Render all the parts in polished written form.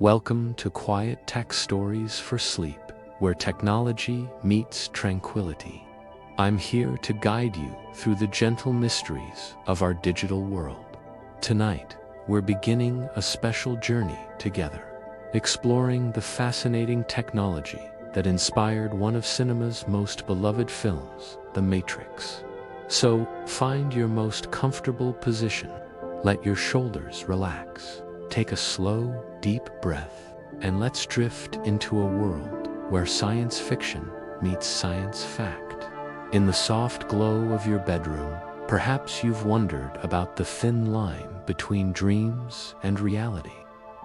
Welcome to Quiet Tech Stories for Sleep, where technology meets tranquility. I'm here to guide you through the gentle mysteries of our digital world. Tonight, we're beginning a special journey together, exploring the fascinating technology that inspired one of cinema's most beloved films, The Matrix. So, find your most comfortable position, let your shoulders relax, take a slow, deep breath, and let's drift into a world where science fiction meets science fact. In the soft glow of your bedroom, perhaps you've wondered about the thin line between dreams and reality.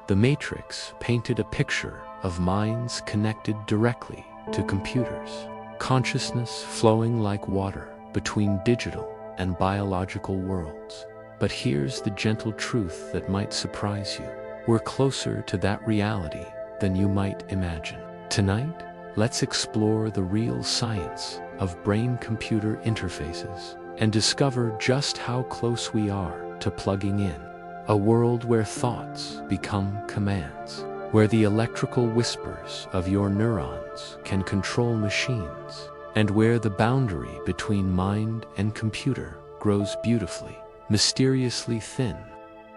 The Matrix painted a picture of minds connected directly to computers, consciousness flowing like water between digital and biological worlds. But here's the gentle truth that might surprise you. We're closer to that reality than you might imagine. Tonight, let's explore the real science of brain-computer interfaces and discover just how close we are to plugging in. A world where thoughts become commands, where the electrical whispers of your neurons can control machines, and where the boundary between mind and computer grows beautifully, mysteriously thin.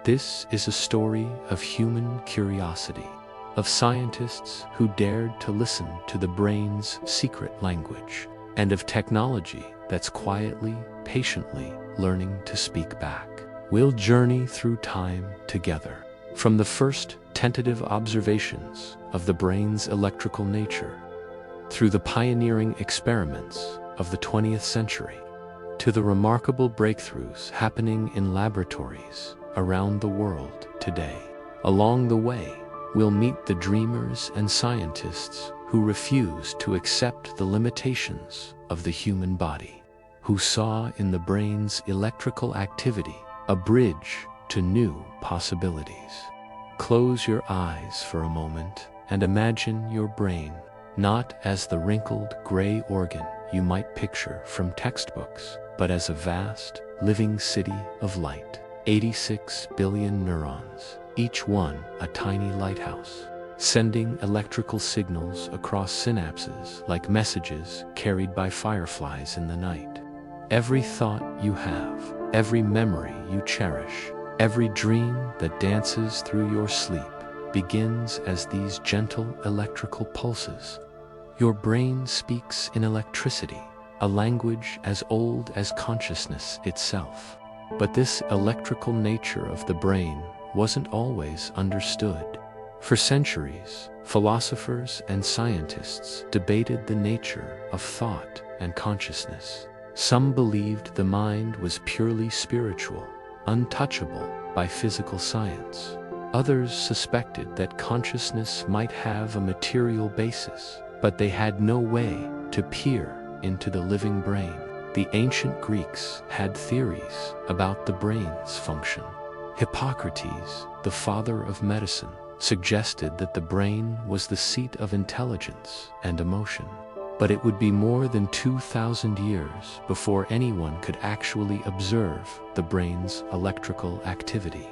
This is a story of human curiosity, of scientists who dared to listen to the brain's secret language, and of technology that's quietly, patiently learning to speak back. We'll journey through time together, from the first tentative observations of the brain's electrical nature, through the pioneering experiments of the 20th century, to the remarkable breakthroughs happening in laboratories around the world today. Along the way, we'll meet the dreamers and scientists who refuse to accept the limitations of the human body, who saw in the brain's electrical activity a bridge to new possibilities. Close your eyes for a moment and imagine your brain not as the wrinkled gray organ you might picture from textbooks, but as a vast, living city of light. 86 billion neurons, each one a tiny lighthouse, sending electrical signals across synapses like messages carried by fireflies in the night. Every thought you have, every memory you cherish, every dream that dances through your sleep begins as these gentle electrical pulses. Your brain speaks in electricity, a language as old as consciousness itself. But this electrical nature of the brain wasn't always understood. For centuries, philosophers and scientists debated the nature of thought and consciousness. Some believed the mind was purely spiritual, untouchable by physical science. Others suspected that consciousness might have a material basis, but they had no way to peer into the living brain. The ancient Greeks had theories about the brain's function. Hippocrates, the father of medicine, suggested that the brain was the seat of intelligence and emotion. But it would be more than 2,000 years before anyone could actually observe the brain's electrical activity.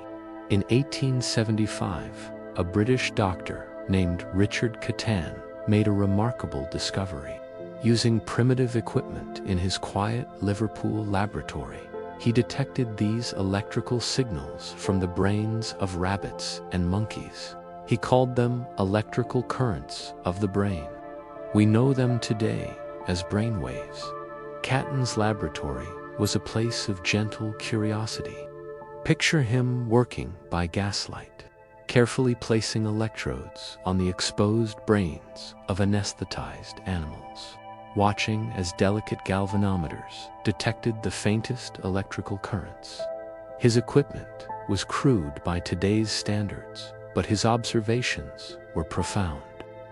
In 1875, a British doctor named Richard Catan made a remarkable discovery. Using primitive equipment in his quiet Liverpool laboratory, he detected these electrical signals from the brains of rabbits and monkeys. He called them electrical currents of the brain. We know them today as brainwaves. Catan's laboratory was a place of gentle curiosity. Picture him working by gaslight, carefully placing electrodes on the exposed brains of anesthetized animals, watching as delicate galvanometers detected the faintest electrical currents. His equipment was crude by today's standards, but his observations were profound.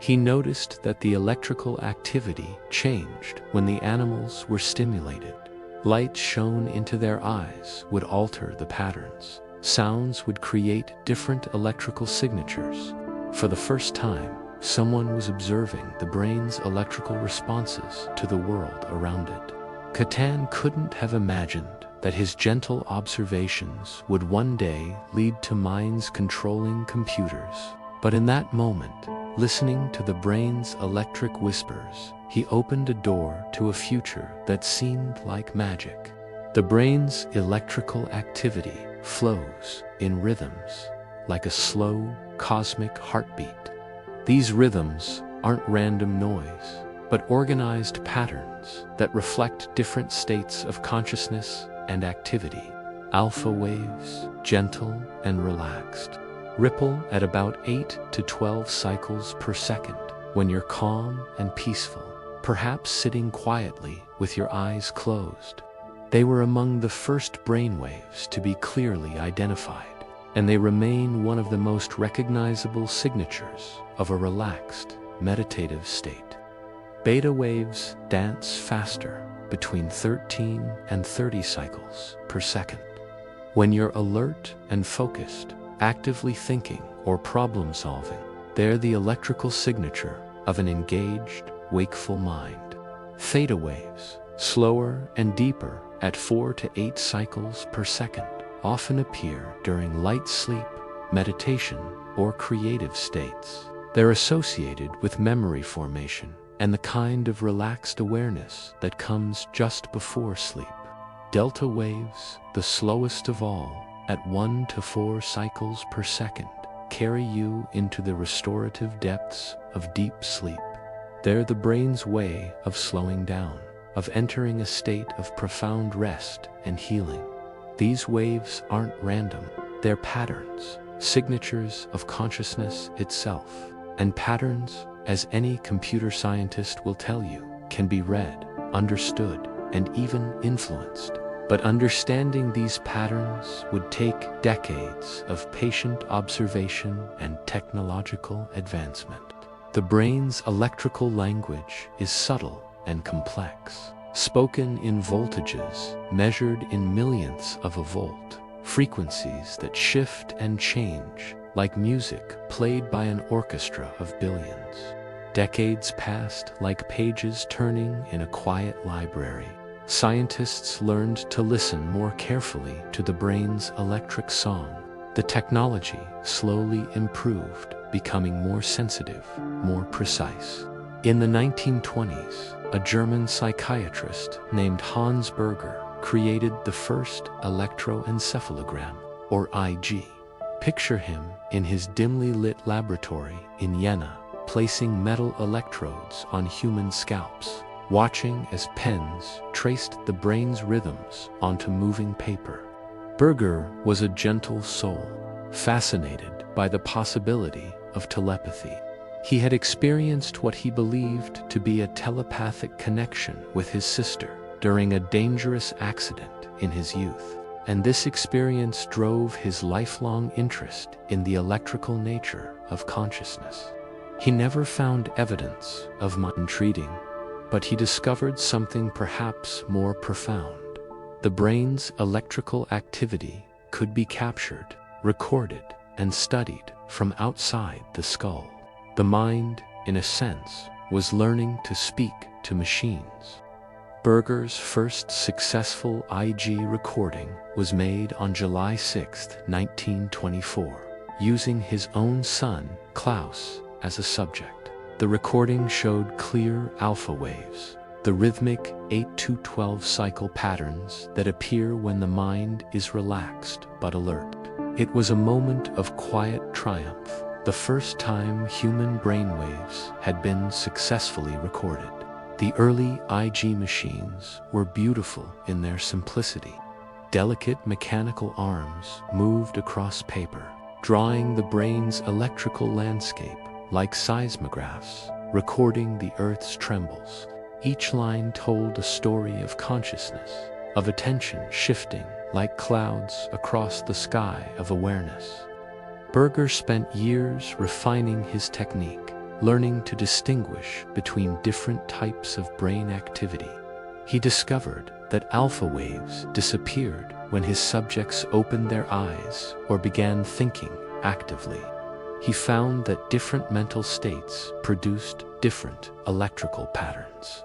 He noticed that the electrical activity changed when the animals were stimulated. Light shone into their eyes would alter the patterns. Sounds would create different electrical signatures. For the first time, someone was observing the brain's electrical responses to the world around it. Catan couldn't have imagined that his gentle observations would one day lead to minds controlling computers. But in that moment, listening to the brain's electric whispers, he opened a door to a future that seemed like magic. The brain's electrical activity flows in rhythms, like a slow, cosmic heartbeat. These rhythms aren't random noise, but organized patterns that reflect different states of consciousness and activity. Alpha waves, gentle and relaxed, ripple at about 8 to 12 cycles per second when you're calm and peaceful, perhaps sitting quietly with your eyes closed. They were among the first brainwaves to be clearly identified, and they remain one of the most recognizable signatures of a relaxed, meditative state. Beta waves dance faster, between 13 and 30 cycles per second. When you're alert and focused, actively thinking or problem solving, they're the electrical signature of an engaged, wakeful mind. Theta waves, slower and deeper at 4 to 8 cycles per second, often appear during light sleep, meditation, or creative states. They're associated with memory formation and the kind of relaxed awareness that comes just before sleep. Delta waves, the slowest of all, at 1 to 4 cycles per second, carry you into the restorative depths of deep sleep. They're the brain's way of slowing down, of entering a state of profound rest and healing. These waves aren't random, they're patterns, signatures of consciousness itself. And patterns, as any computer scientist will tell you, can be read, understood, and even influenced. But understanding these patterns would take decades of patient observation and technological advancement. The brain's electrical language is subtle and complex, spoken in voltages measured in millionths of a volt, frequencies that shift and change like music played by an orchestra of billions. Decades passed like pages turning in a quiet library. Scientists learned to listen more carefully to the brain's electric song. The technology slowly improved, becoming more sensitive, more precise. In the 1920s, a German psychiatrist named Hans Berger created the first electroencephalogram, or IG. Picture him in his dimly lit laboratory in Jena, placing metal electrodes on human scalps, watching as pens traced the brain's rhythms onto moving paper. Berger was a gentle soul, fascinated by the possibility of telepathy. He had experienced what he believed to be a telepathic connection with his sister during a dangerous accident in his youth, and this experience drove his lifelong interest in the electrical nature of consciousness. He never found evidence of mind treating, but he discovered something perhaps more profound. The brain's electrical activity could be captured, recorded, and studied from outside the skull. The mind, in a sense, was learning to speak to machines. Berger's first successful IG recording was made on July 6, 1924, using his own son, Klaus, as a subject. The recording showed clear alpha waves, the rhythmic 8 to 12 cycle patterns that appear when the mind is relaxed but alert. It was a moment of quiet triumph, the first time human brainwaves had been successfully recorded. The early IG machines were beautiful in their simplicity. Delicate mechanical arms moved across paper, drawing the brain's electrical landscape like seismographs, recording the Earth's trembles. Each line told a story of consciousness, of attention shifting like clouds across the sky of awareness. Berger spent years refining his technique, learning to distinguish between different types of brain activity. He discovered that alpha waves disappeared when his subjects opened their eyes or began thinking actively. He found that different mental states produced different electrical patterns.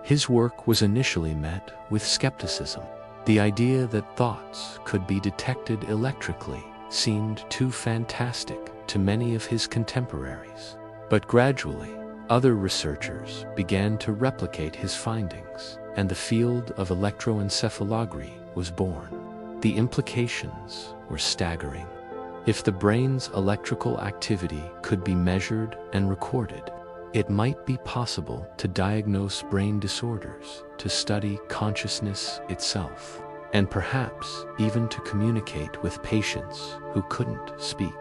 His work was initially met with skepticism. The idea that thoughts could be detected electrically seemed too fantastic to many of his contemporaries. But gradually, other researchers began to replicate his findings, and the field of electroencephalography was born. The implications were staggering. If the brain's electrical activity could be measured and recorded, it might be possible to diagnose brain disorders, to study consciousness itself, and perhaps even to communicate with patients who couldn't speak.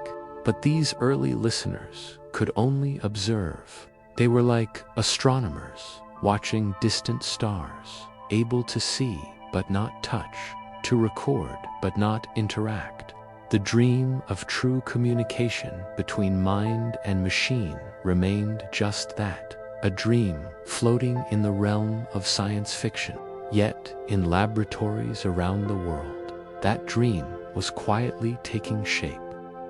But these early listeners could only observe. They were like astronomers watching distant stars, able to see but not touch, to record but not interact. The dream of true communication between mind and machine remained just that, a dream floating in the realm of science fiction. Yet, in laboratories around the world, that dream was quietly taking shape.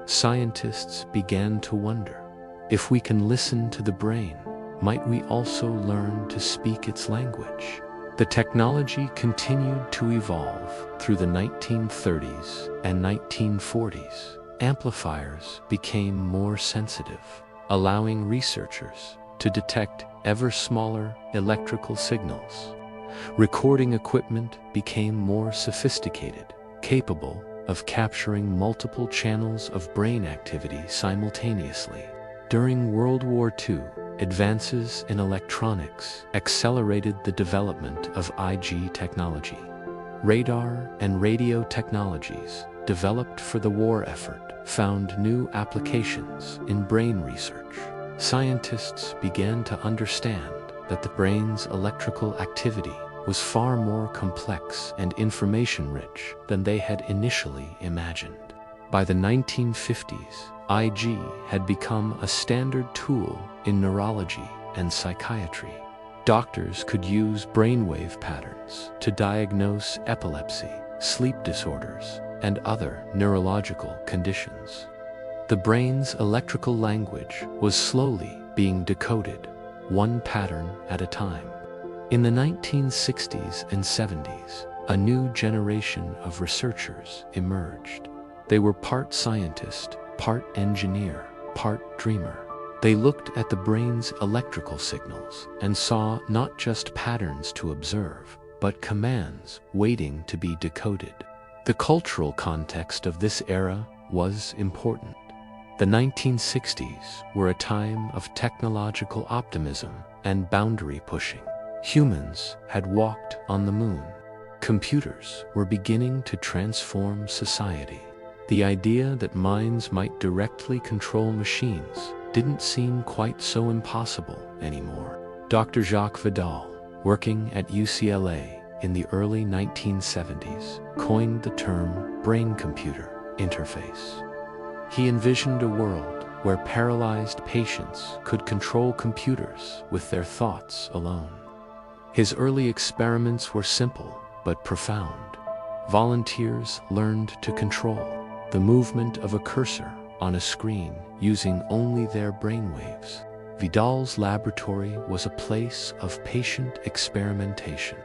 Scientists began to wonder, if we can listen to the brain, might we also learn to speak its language? The technology continued to evolve through the 1930s and 1940s. Amplifiers became more sensitive, allowing researchers to detect ever smaller electrical signals. Recording equipment became more sophisticated, capable of capturing multiple channels of brain activity simultaneously. During World War II, advances in electronics accelerated the development of IG technology. Radar and radio technologies developed for the war effort found new applications in brain research. Scientists began to understand that the brain's electrical activity was far more complex and information-rich than they had initially imagined. By the 1950s, IG had become a standard tool in neurology and psychiatry. Doctors could use brainwave patterns to diagnose epilepsy, sleep disorders, and other neurological conditions. The brain's electrical language was slowly being decoded, one pattern at a time. In the 1960s and 70s, a new generation of researchers emerged. They were part scientist, part engineer, part dreamer. They looked at the brain's electrical signals and saw not just patterns to observe, but commands waiting to be decoded. The cultural context of this era was important. The 1960s were a time of technological optimism and boundary pushing. Humans had walked on the moon. Computers were beginning to transform society. The idea that minds might directly control machines didn't seem quite so impossible anymore. Dr. Jacques Vidal, working at UCLA in the early 1970s, coined the term brain-computer interface. He envisioned a world where paralyzed patients could control computers with their thoughts alone. His early experiments were simple but profound. Volunteers learned to control the movement of a cursor on a screen using only their brainwaves. Vidal's laboratory was a place of patient experimentation.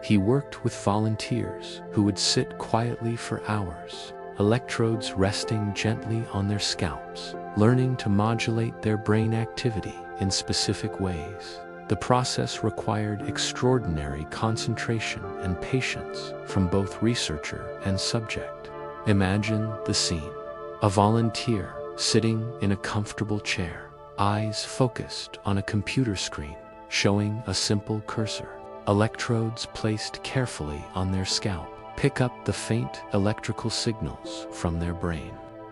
He worked with volunteers who would sit quietly for hours, electrodes resting gently on their scalps, learning to modulate their brain activity in specific ways. The process required extraordinary concentration and patience from both researcher and subject. Imagine the scene. A volunteer sitting in a comfortable chair, eyes focused on a computer screen, showing a simple cursor. Electrodes placed carefully on their scalp pick up the faint electrical signals from their brain.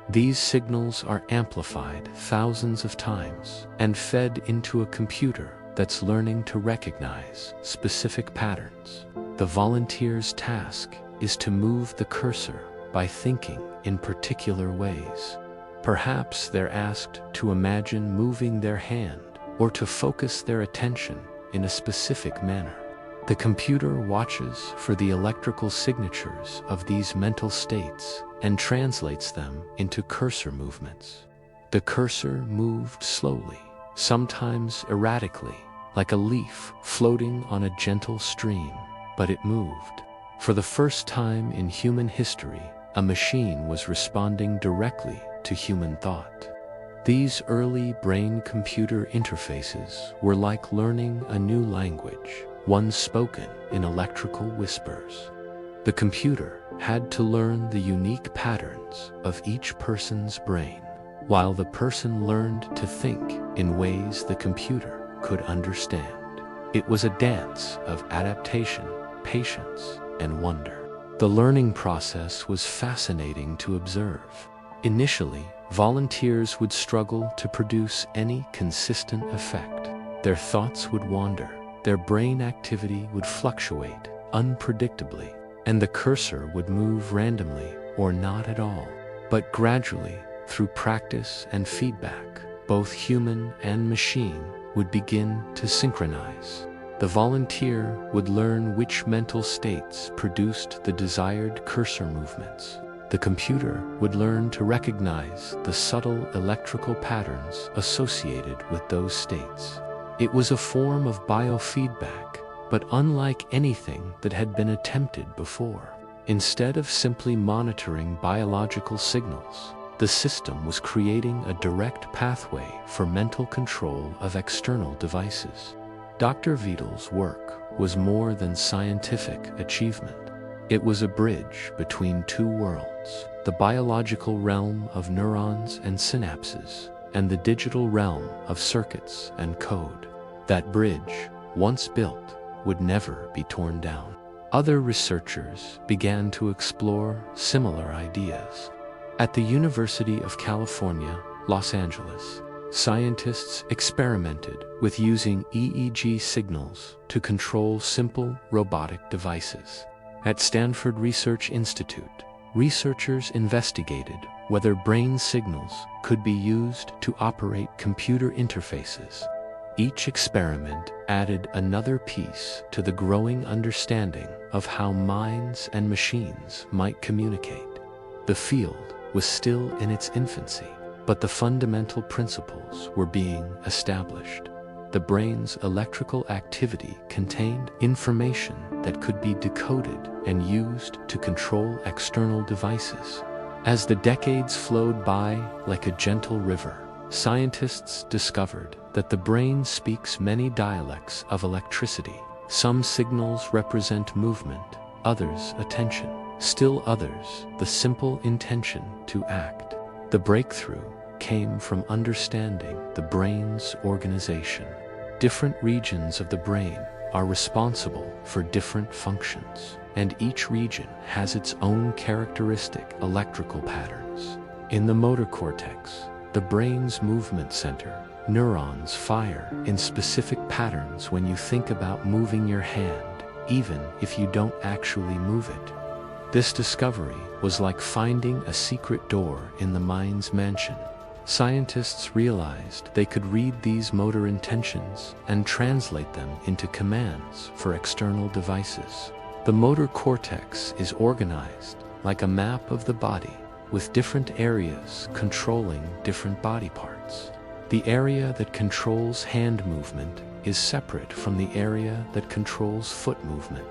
These signals are amplified thousands of times and fed into a computer that's learning to recognize specific patterns. The volunteer's task is to move the cursor by thinking in particular ways. Perhaps they're asked to imagine moving their hand or to focus their attention in a specific manner. The computer watches for the electrical signatures of these mental states and translates them into cursor movements. The cursor moved slowly, sometimes erratically, like a leaf floating on a gentle stream, but it moved. For the first time in human history, a machine was responding directly to human thought. These early brain-computer interfaces were like learning a new language, one spoken in electrical whispers. The computer had to learn the unique patterns of each person's brain, while the person learned to think in ways the computer could understand. It was a dance of adaptation, patience, and wonder. The learning process was fascinating to observe. Initially, volunteers would struggle to produce any consistent effect. Their thoughts would wander, their brain activity would fluctuate unpredictably, and the cursor would move randomly or not at all. But gradually, through practice and feedback, both human and machine would begin to synchronize. The volunteer would learn which mental states produced the desired cursor movements. The computer would learn to recognize the subtle electrical patterns associated with those states. It was a form of biofeedback, but unlike anything that had been attempted before. Instead of simply monitoring biological signals, the system was creating a direct pathway for mental control of external devices. Dr. Vidal's work was more than scientific achievement. It was a bridge between two worlds, the biological realm of neurons and synapses, and the digital realm of circuits and code. That bridge, once built, would never be torn down. Other researchers began to explore similar ideas. At the University of California, Los Angeles, scientists experimented with using EEG signals to control simple robotic devices. At Stanford Research Institute, researchers investigated whether brain signals could be used to operate computer interfaces. Each experiment added another piece to the growing understanding of how minds and machines might communicate. The field was still in its infancy, but the fundamental principles were being established. The brain's electrical activity contained information that could be decoded and used to control external devices. As the decades flowed by like a gentle river, scientists discovered that the brain speaks many dialects of electricity. Some signals represent movement, others attention, still others the simple intention to act. The breakthrough came from understanding the brain's organization. Different regions of the brain are responsible for different functions, and each region has its own characteristic electrical patterns. In the motor cortex, the brain's movement center, neurons fire in specific patterns when you think about moving your hand, even if you don't actually move it. This discovery was like finding a secret door in the mind's mansion. Scientists realized they could read these motor intentions and translate them into commands for external devices. The motor cortex is organized like a map of the body, with different areas controlling different body parts. The area that controls hand movement is separate from the area that controls foot movement,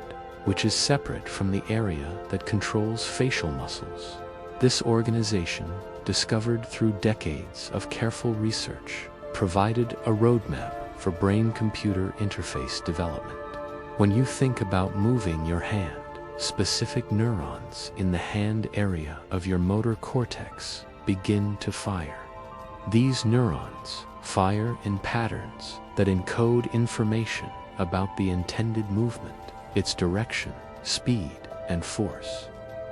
which is separate from the area that controls facial muscles. This organization, discovered through decades of careful research, provided a roadmap for brain-computer interface development. When you think about moving your hand, specific neurons in the hand area of your motor cortex begin to fire. These neurons fire in patterns that encode information about the intended movement, its direction, speed, and force.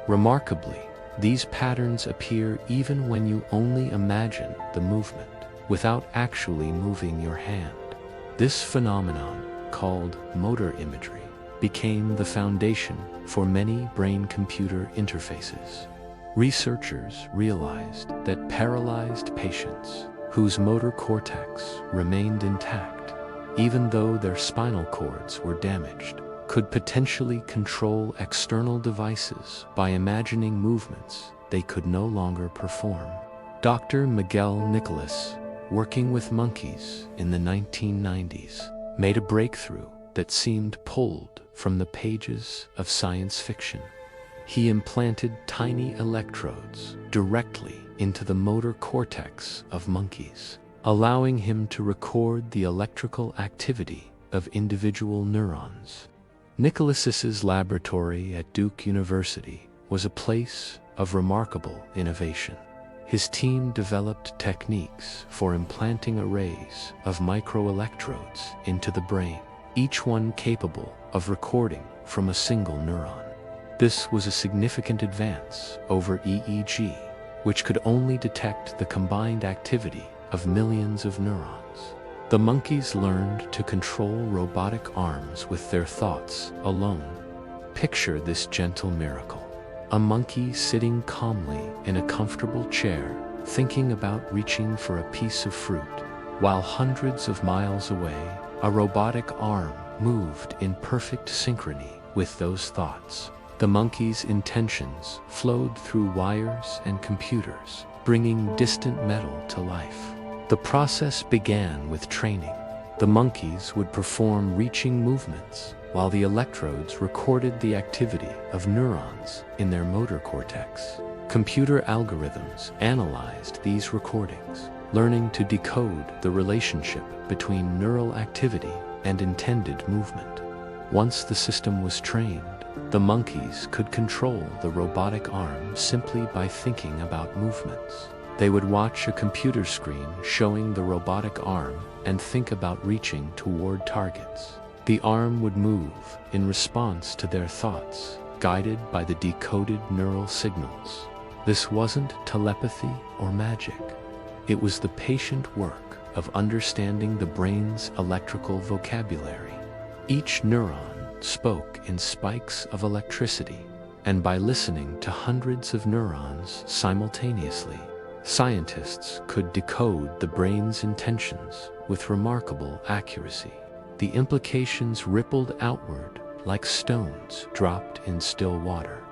Remarkably, these patterns appear even when you only imagine the movement, without actually moving your hand. This phenomenon, called motor imagery, became the foundation for many brain-computer interfaces. Researchers realized that paralyzed patients, whose motor cortex remained intact, even though their spinal cords were damaged, could potentially control external devices by imagining movements they could no longer perform. Dr. Miguel Nicolas, working with monkeys in the 1990s, made a breakthrough that seemed pulled from the pages of science fiction. he implanted tiny electrodes directly into the motor cortex of monkeys, allowing him to record the electrical activity of individual neurons. Nicholas's laboratory at Duke University was a place of remarkable innovation. His team developed techniques for implanting arrays of microelectrodes into the brain, each one capable of recording from a single neuron. This was a significant advance over EEG, which could only detect the combined activity of millions of neurons. The monkeys learned to control robotic arms with their thoughts alone. Picture this gentle miracle. A monkey sitting calmly in a comfortable chair, thinking about reaching for a piece of fruit, while hundreds of miles away, a robotic arm moved in perfect synchrony with those thoughts. The monkey's intentions flowed through wires and computers, bringing distant metal to life. The process began with training. The monkeys would perform reaching movements, while the electrodes recorded the activity of neurons in their motor cortex. Computer algorithms analyzed these recordings, learning to decode the relationship between neural activity and intended movement. Once the system was trained, the monkeys could control the robotic arm simply by thinking about movements. They would watch a computer screen showing the robotic arm and think about reaching toward targets. The arm would move in response to their thoughts, guided by the decoded neural signals. This wasn't telepathy or magic. It was the patient work of understanding the brain's electrical vocabulary. Each neuron spoke in spikes of electricity, and by listening to hundreds of neurons simultaneously, scientists could decode the brain's intentions with remarkable accuracy. The implications rippled outward like stones dropped in still water.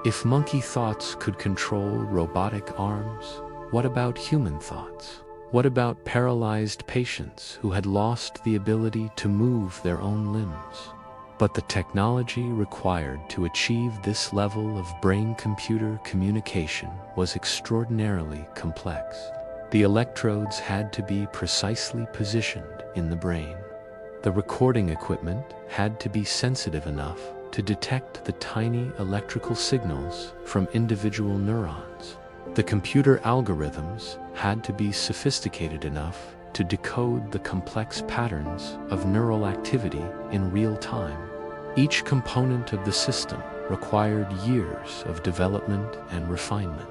If monkey thoughts could control robotic arms, what about human thoughts? What about paralyzed patients who had lost the ability to move their own limbs? But the technology required to achieve this level of brain-computer communication was extraordinarily complex. The electrodes had to be precisely positioned in the brain. The recording equipment had to be sensitive enough to detect the tiny electrical signals from individual neurons. The computer algorithms had to be sophisticated enough to decode the complex patterns of neural activity in real time. Each component of the system required years of development and refinement.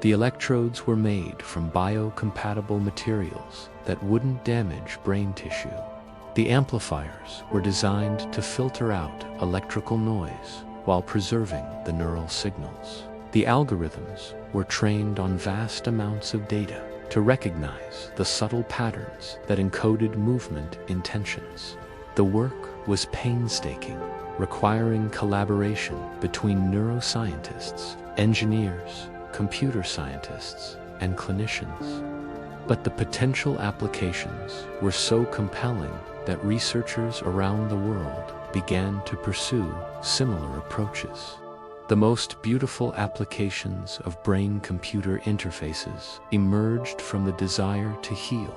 The electrodes were made from biocompatible materials that wouldn't damage brain tissue. The amplifiers were designed to filter out electrical noise while preserving the neural signals. The algorithms were trained on vast amounts of data to recognize the subtle patterns that encoded movement intentions. The work was painstaking, requiring collaboration between neuroscientists, engineers, computer scientists, and clinicians. But the potential applications were so compelling that researchers around the world began to pursue similar approaches. The most beautiful applications of brain-computer interfaces emerged from the desire to heal.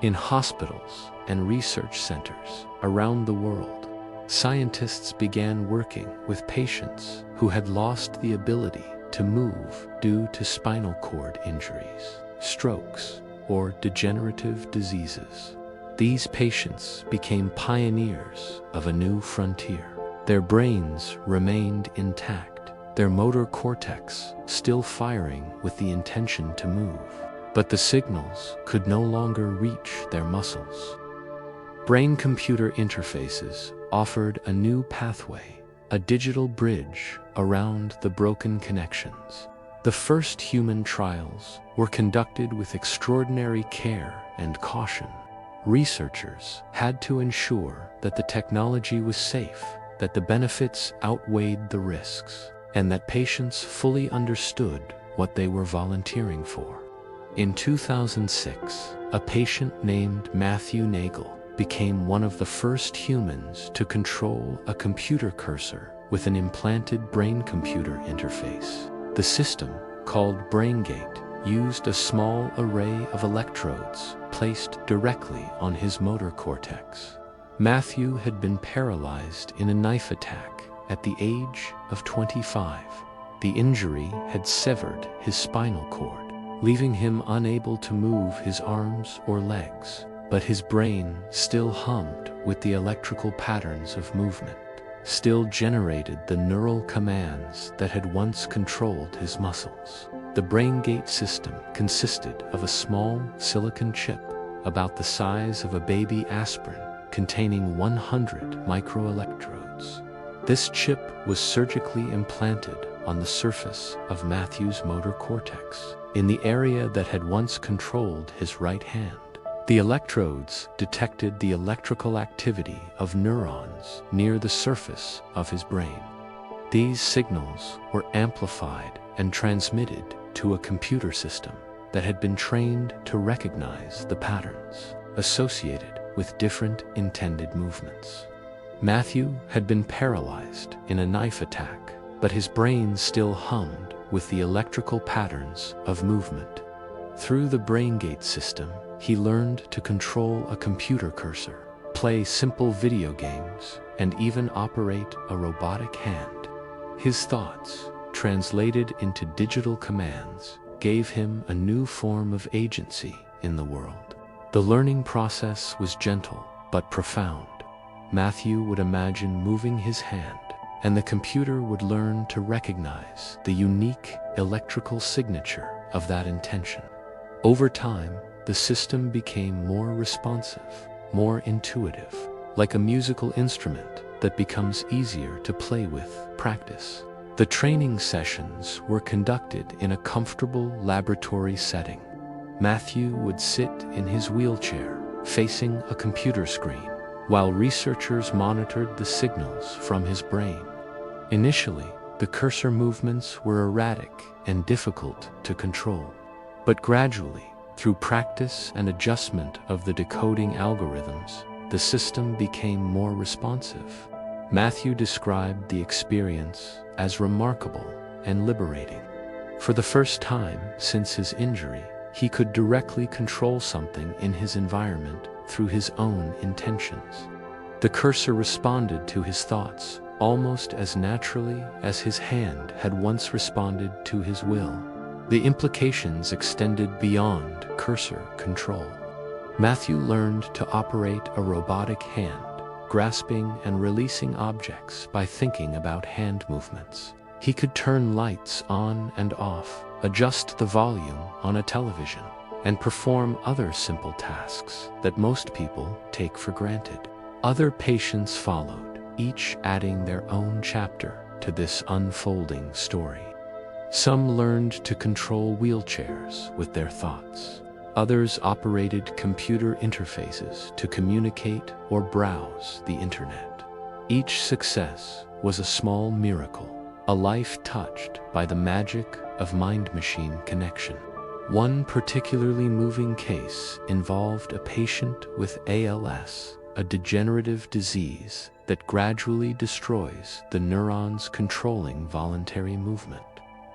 In hospitals and research centers around the world, scientists began working with patients who had lost the ability to move due to spinal cord injuries, strokes, or degenerative diseases. These patients became pioneers of a new frontier. Their brains remained intact, their motor cortex still firing with the intention to move, but the signals could no longer reach their muscles. Brain-computer interfaces offered a new pathway, a digital bridge around the broken connections. The first human trials were conducted with extraordinary care and caution. Researchers had to ensure that the technology was safe, that the benefits outweighed the risks, and that patients fully understood what they were volunteering for. In 2006, a patient named Matthew Nagel became one of the first humans to control a computer cursor with an implanted brain-computer interface. The system, called BrainGate, used a small array of electrodes placed directly on his motor cortex. Matthew had been paralyzed in a knife attack at the age of 25. The injury had severed his spinal cord, leaving him unable to move his arms or legs, but his brain still hummed with the electrical patterns of movement, still generated the neural commands that had once controlled his muscles. The BrainGate system consisted of a small silicon chip about the size of a baby aspirin containing 100 microelectrodes. This chip was surgically implanted on the surface of Matthew's motor cortex, in the area that had once controlled his right hand. The electrodes detected the electrical activity of neurons near the surface of his brain. These signals were amplified and transmitted to a computer system that had been trained to recognize the patterns associated with different intended movements. Matthew had been paralyzed in a knife attack, but his brain still hummed with the electrical patterns of movement. Through the BrainGate system, he learned to control a computer cursor, play simple video games, and even operate a robotic hand. His thoughts, translated into digital commands, gave him a new form of agency in the world. The learning process was gentle but profound. Matthew would imagine moving his hand, and the computer would learn to recognize the unique electrical signature of that intention. Over time, the system became more responsive, more intuitive, like a musical instrument that becomes easier to play with practice. The training sessions were conducted in a comfortable laboratory setting. Matthew would sit in his wheelchair, facing a computer screen, while researchers monitored the signals from his brain. Initially, the cursor movements were erratic and difficult to control, but gradually, through practice and adjustment of the decoding algorithms, the system became more responsive. Matthew described the experience as remarkable and liberating. For the first time since his injury, he could directly control something in his environment through his own intentions. The cursor responded to his thoughts almost as naturally as his hand had once responded to his will. The implications extended beyond cursor control. Matthew learned to operate a robotic hand, grasping and releasing objects by thinking about hand movements. He could turn lights on and off, adjust the volume on a television, and perform other simple tasks that most people take for granted. Other patients followed, each adding their own chapter to this unfolding story. Some learned to control wheelchairs with their thoughts. Others operated computer interfaces to communicate or browse the internet. Each success was a small miracle, a life touched by the magic of mind-machine connection. One particularly moving case involved a patient with ALS, a degenerative disease that gradually destroys the neurons controlling voluntary movement.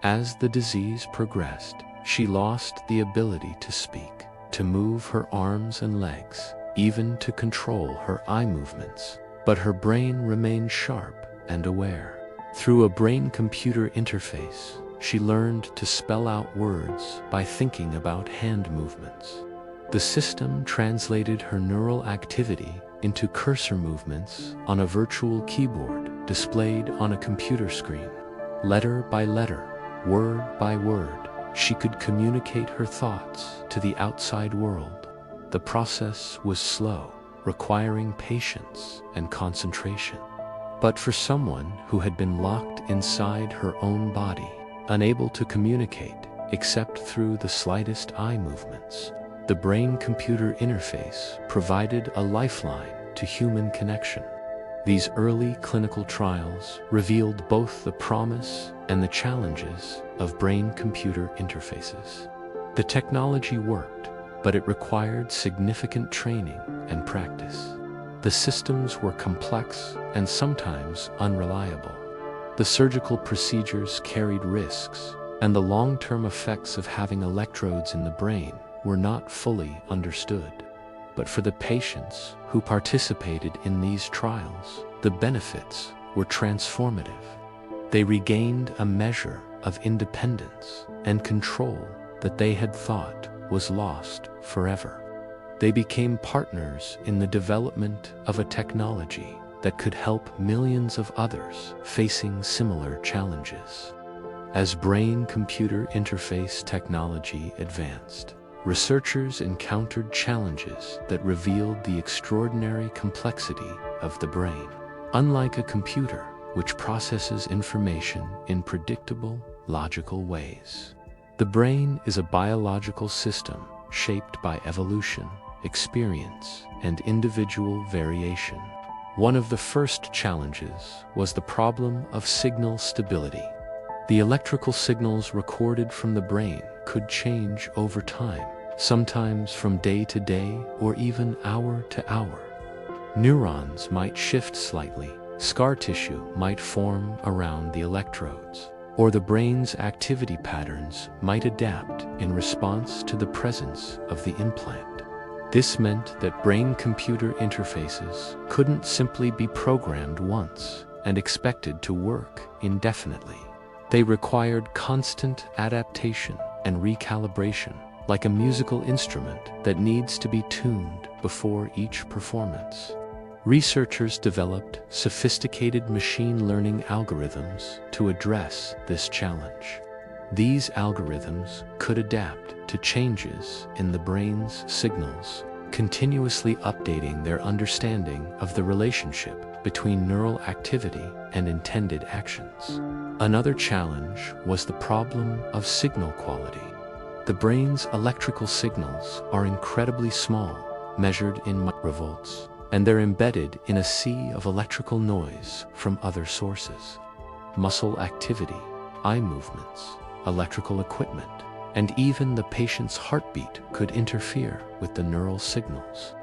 As the disease progressed, she lost the ability to speak, to move her arms and legs, even to control her eye movements. But her brain remained sharp and aware. Through a brain-computer interface, she learned to spell out words by thinking about hand movements. The system translated her neural activity into cursor movements on a virtual keyboard displayed on a computer screen. Letter by letter, word by word, she could communicate her thoughts to the outside world. The process was slow, requiring patience and concentration. But for someone who had been locked inside her own body, unable to communicate except through the slightest eye movements, the brain-computer interface provided a lifeline to human connection. These early clinical trials revealed both the promise and the challenges of brain-computer interfaces. The technology worked, but it required significant training and practice. The systems were complex and sometimes unreliable. The surgical procedures carried risks, and the long-term effects of having electrodes in the brain were not fully understood. But for the patients who participated in these trials, the benefits were transformative. They regained a measure of independence and control that they had thought was lost forever. They became partners in the development of a technology that could help millions of others facing similar challenges. As brain-computer interface technology advanced, researchers encountered challenges that revealed the extraordinary complexity of the brain. Unlike a computer, which processes information in predictable, logical ways, the brain is a biological system shaped by evolution, experience, and individual variation. One of the first challenges was the problem of signal stability. The electrical signals recorded from the brain could change over time, sometimes from day to day or even hour to hour. Neurons might shift slightly, scar tissue might form around the electrodes, or the brain's activity patterns might adapt in response to the presence of the implant. This meant that brain-computer interfaces couldn't simply be programmed once and expected to work indefinitely. They required constant adaptation and recalibration, like a musical instrument that needs to be tuned before each performance. Researchers developed sophisticated machine learning algorithms to address this challenge. These algorithms could adapt to changes in the brain's signals, continuously updating their understanding of the relationship between neural activity and intended actions. Another challenge was the problem of signal quality. The brain's electrical signals are incredibly small, measured in microvolts, and they're embedded in a sea of electrical noise from other sources. Muscle activity, eye movements, electrical equipment, and even the patient's heartbeat could interfere with the neural signals.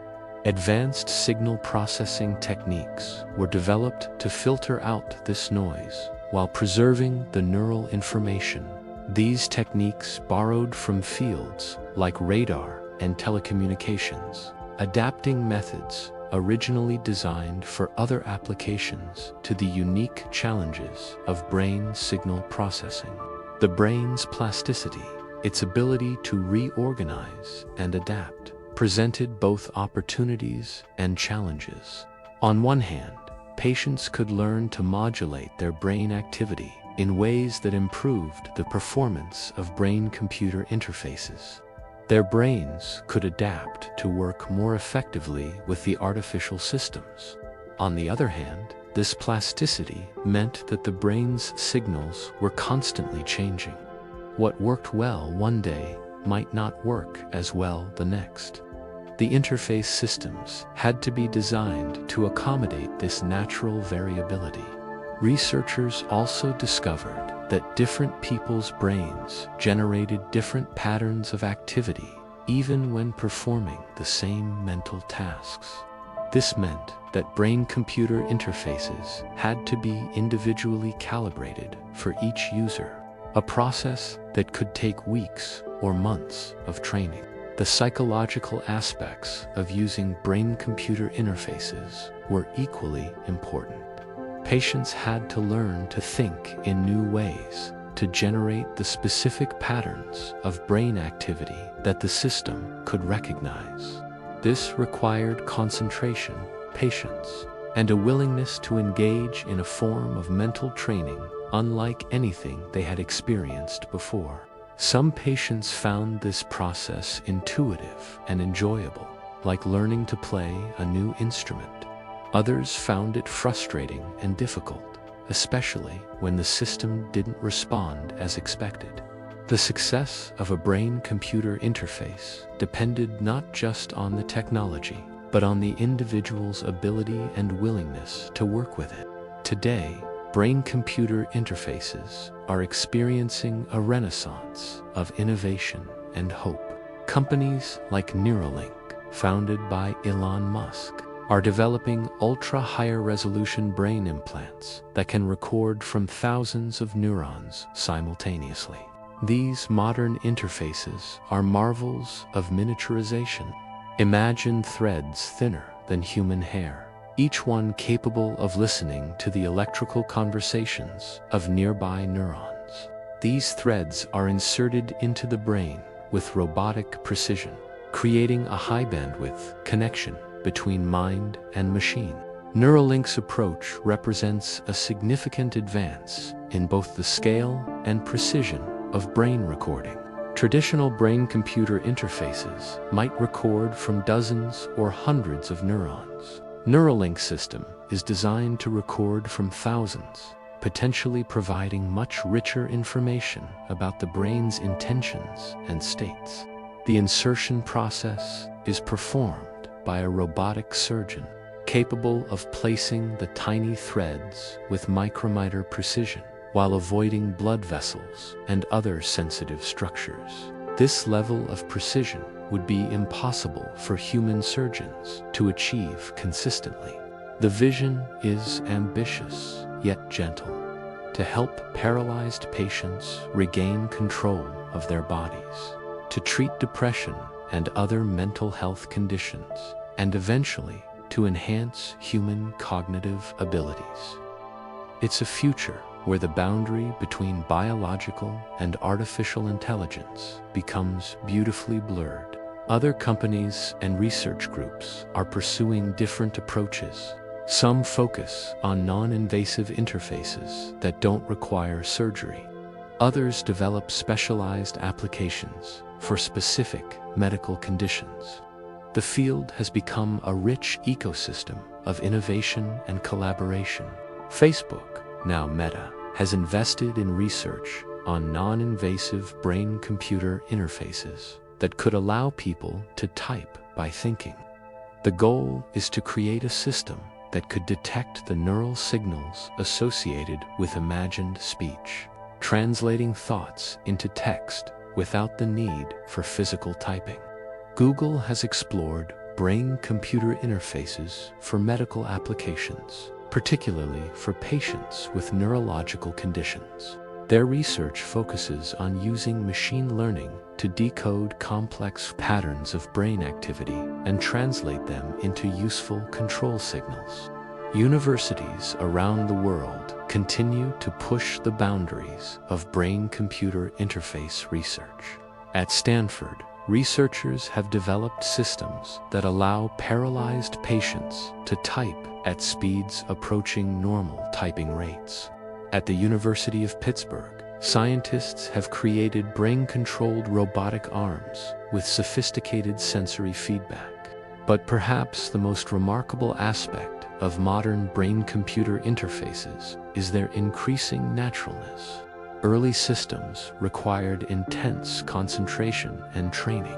Advanced signal processing techniques were developed to filter out this noise while preserving the neural information. These techniques borrowed from fields like radar and telecommunications, adapting methods originally designed for other applications to the unique challenges of brain signal processing. The brain's plasticity, its ability to reorganize and adapt, presented both opportunities and challenges. On one hand, patients could learn to modulate their brain activity in ways that improved the performance of brain-computer interfaces. Their brains could adapt to work more effectively with the artificial systems. On the other hand, this plasticity meant that the brain's signals were constantly changing. What worked well one day might not work as well the next. The interface systems had to be designed to accommodate this natural variability. Researchers also discovered that different people's brains generated different patterns of activity, even when performing the same mental tasks. This meant that brain-computer interfaces had to be individually calibrated for each user, a process that could take weeks or months of training. The psychological aspects of using brain-computer interfaces were equally important. Patients had to learn to think in new ways to generate the specific patterns of brain activity that the system could recognize. This required concentration, patience, and a willingness to engage in a form of mental training unlike anything they had experienced before. Some patients found this process intuitive and enjoyable, like learning to play a new instrument. Others found it frustrating and difficult, especially when the system didn't respond as expected. The success of a brain-computer interface depended not just on the technology, but on the individual's ability and willingness to work with it. Today, brain-computer interfaces are experiencing a renaissance of innovation and hope. Companies like Neuralink, founded by Elon Musk, are developing ultra-higher resolution brain implants that can record from thousands of neurons simultaneously. These modern interfaces are marvels of miniaturization. Imagine threads thinner than human hair, each one capable of listening to the electrical conversations of nearby neurons. These threads are inserted into the brain with robotic precision, creating a high-bandwidth connection between mind and machine. Neuralink's approach represents a significant advance in both the scale and precision of brain recording. Traditional brain-computer interfaces might record from dozens or hundreds of neurons. Neuralink's system is designed to record from thousands, potentially providing much richer information about the brain's intentions and states. The insertion process is performed by a robotic surgeon, capable of placing the tiny threads with micrometer precision while avoiding blood vessels and other sensitive structures. This level of precision would be impossible for human surgeons to achieve consistently. The vision is ambitious yet gentle, to help paralyzed patients regain control of their bodies, to treat depression and other mental health conditions, and eventually to enhance human cognitive abilities. It's a future where the boundary between biological and artificial intelligence becomes beautifully blurred. Other companies and research groups are pursuing different approaches. Some focus on non-invasive interfaces that don't require surgery. Others develop specialized applications for specific medical conditions. The field has become a rich ecosystem of innovation and collaboration. Facebook, now Meta, has invested in research on non-invasive brain-computer interfaces that could allow people to type by thinking. The goal is to create a system that could detect the neural signals associated with imagined speech, translating thoughts into text without the need for physical typing. Google has explored brain-computer interfaces for medical applications, particularly for patients with neurological conditions. Their research focuses on using machine learning to decode complex patterns of brain activity and translate them into useful control signals. Universities around the world continue to push the boundaries of brain-computer interface research. At Stanford, researchers have developed systems that allow paralyzed patients to type at speeds approaching normal typing rates. At the University of Pittsburgh, scientists have created brain-controlled robotic arms with sophisticated sensory feedback. But perhaps the most remarkable aspect of modern brain-computer interfaces is their increasing naturalness. Early systems required intense concentration and training.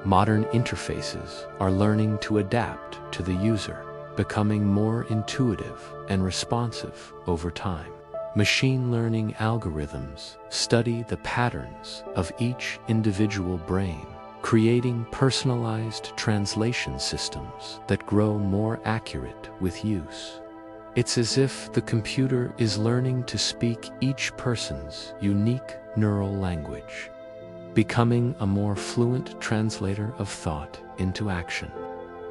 Modern interfaces are learning to adapt to the user, becoming more intuitive and responsive over time. Machine learning algorithms study the patterns of each individual brain, creating personalized translation systems that grow more accurate with use. It's as if the computer is learning to speak each person's unique neural language, becoming a more fluent translator of thought into action.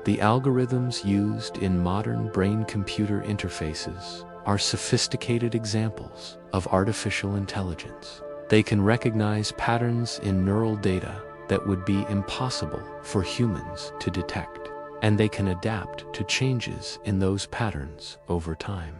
The algorithms used in modern brain-computer interfaces are sophisticated examples of artificial intelligence. They can recognize patterns in neural data that would be impossible for humans to detect, and they can adapt to changes in those patterns over time.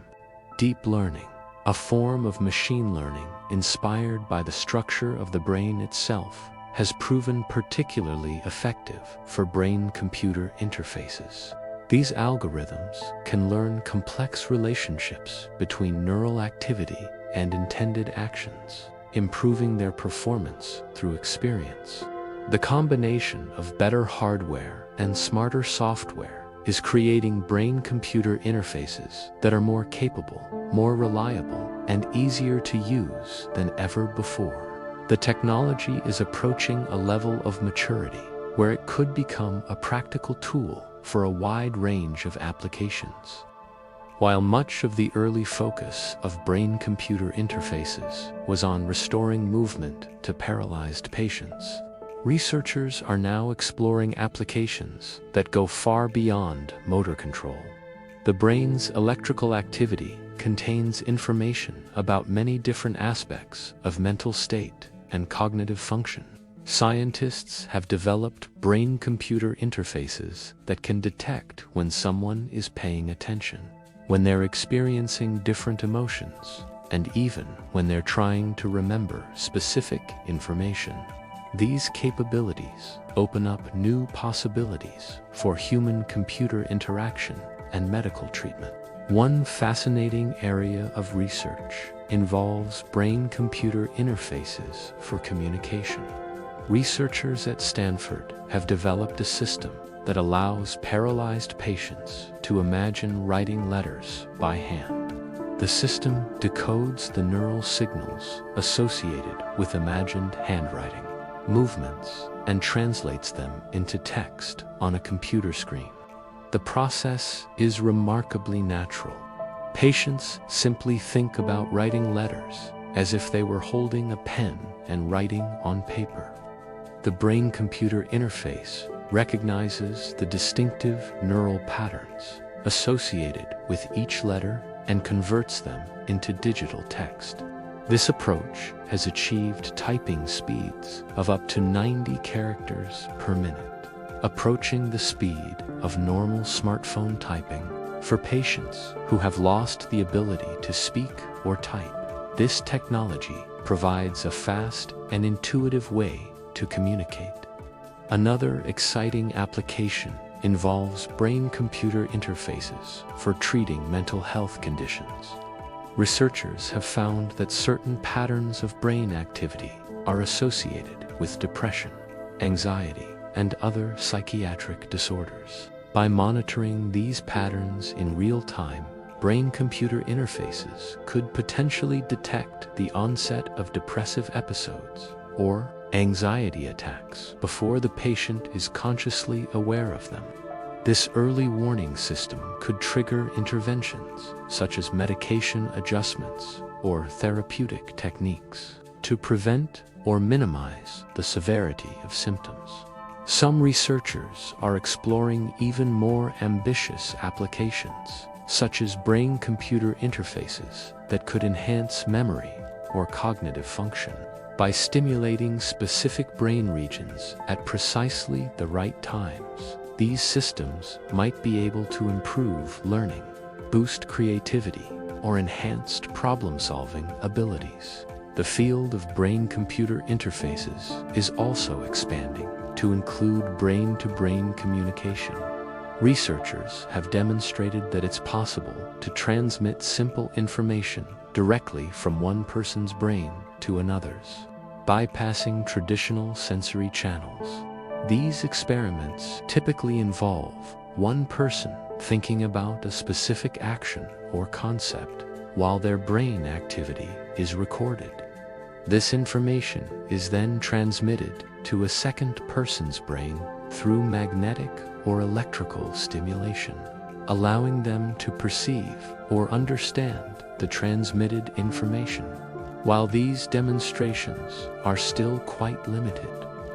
Deep learning, a form of machine learning inspired by the structure of the brain itself, has proven particularly effective for brain-computer interfaces. These algorithms can learn complex relationships between neural activity and intended actions, improving their performance through experience. The combination of better hardware and smarter software is creating brain-computer interfaces that are more capable, more reliable, and easier to use than ever before. The technology is approaching a level of maturity where it could become a practical tool for a wide range of applications. While much of the early focus of brain-computer interfaces was on restoring movement to paralyzed patients, researchers are now exploring applications that go far beyond motor control. The brain's electrical activity contains information about many different aspects of mental state and cognitive function. Scientists have developed brain-computer interfaces that can detect when someone is paying attention, when they're experiencing different emotions, and even when they're trying to remember specific information. These capabilities open up new possibilities for human-computer interaction and medical treatment. One fascinating area of research involves brain-computer interfaces for communication. Researchers at Stanford have developed a system that allows paralyzed patients to imagine writing letters by hand. The system decodes the neural signals associated with imagined handwriting movements and translates them into text on a computer screen. The process is remarkably natural. Patients simply think about writing letters as if they were holding a pen and writing on paper. The brain-computer interface recognizes the distinctive neural patterns associated with each letter and converts them into digital text. This approach has achieved typing speeds of up to 90 characters per minute, approaching the speed of normal smartphone typing for patients who have lost the ability to speak or type. This technology provides a fast and intuitive way to communicate. Another exciting application involves brain-computer interfaces for treating mental health conditions. Researchers have found that certain patterns of brain activity are associated with depression, anxiety, and other psychiatric disorders. By monitoring these patterns in real time, brain-computer interfaces could potentially detect the onset of depressive episodes or anxiety attacks before the patient is consciously aware of them. This early warning system could trigger interventions such as medication adjustments or therapeutic techniques to prevent or minimize the severity of symptoms. Some researchers are exploring even more ambitious applications, such as brain-computer interfaces that could enhance memory or cognitive function. By stimulating specific brain regions at precisely the right times, these systems might be able to improve learning, boost creativity, or enhanced problem-solving abilities. The field of brain-computer interfaces is also expanding to include brain-to-brain communication. Researchers have demonstrated that it's possible to transmit simple information directly from one person's brain to another's, bypassing traditional sensory channels. These experiments typically involve one person thinking about a specific action or concept while their brain activity is recorded. This information is then transmitted to a second person's brain through magnetic or electrical stimulation, allowing them to perceive or understand the transmitted information. While these demonstrations are still quite limited,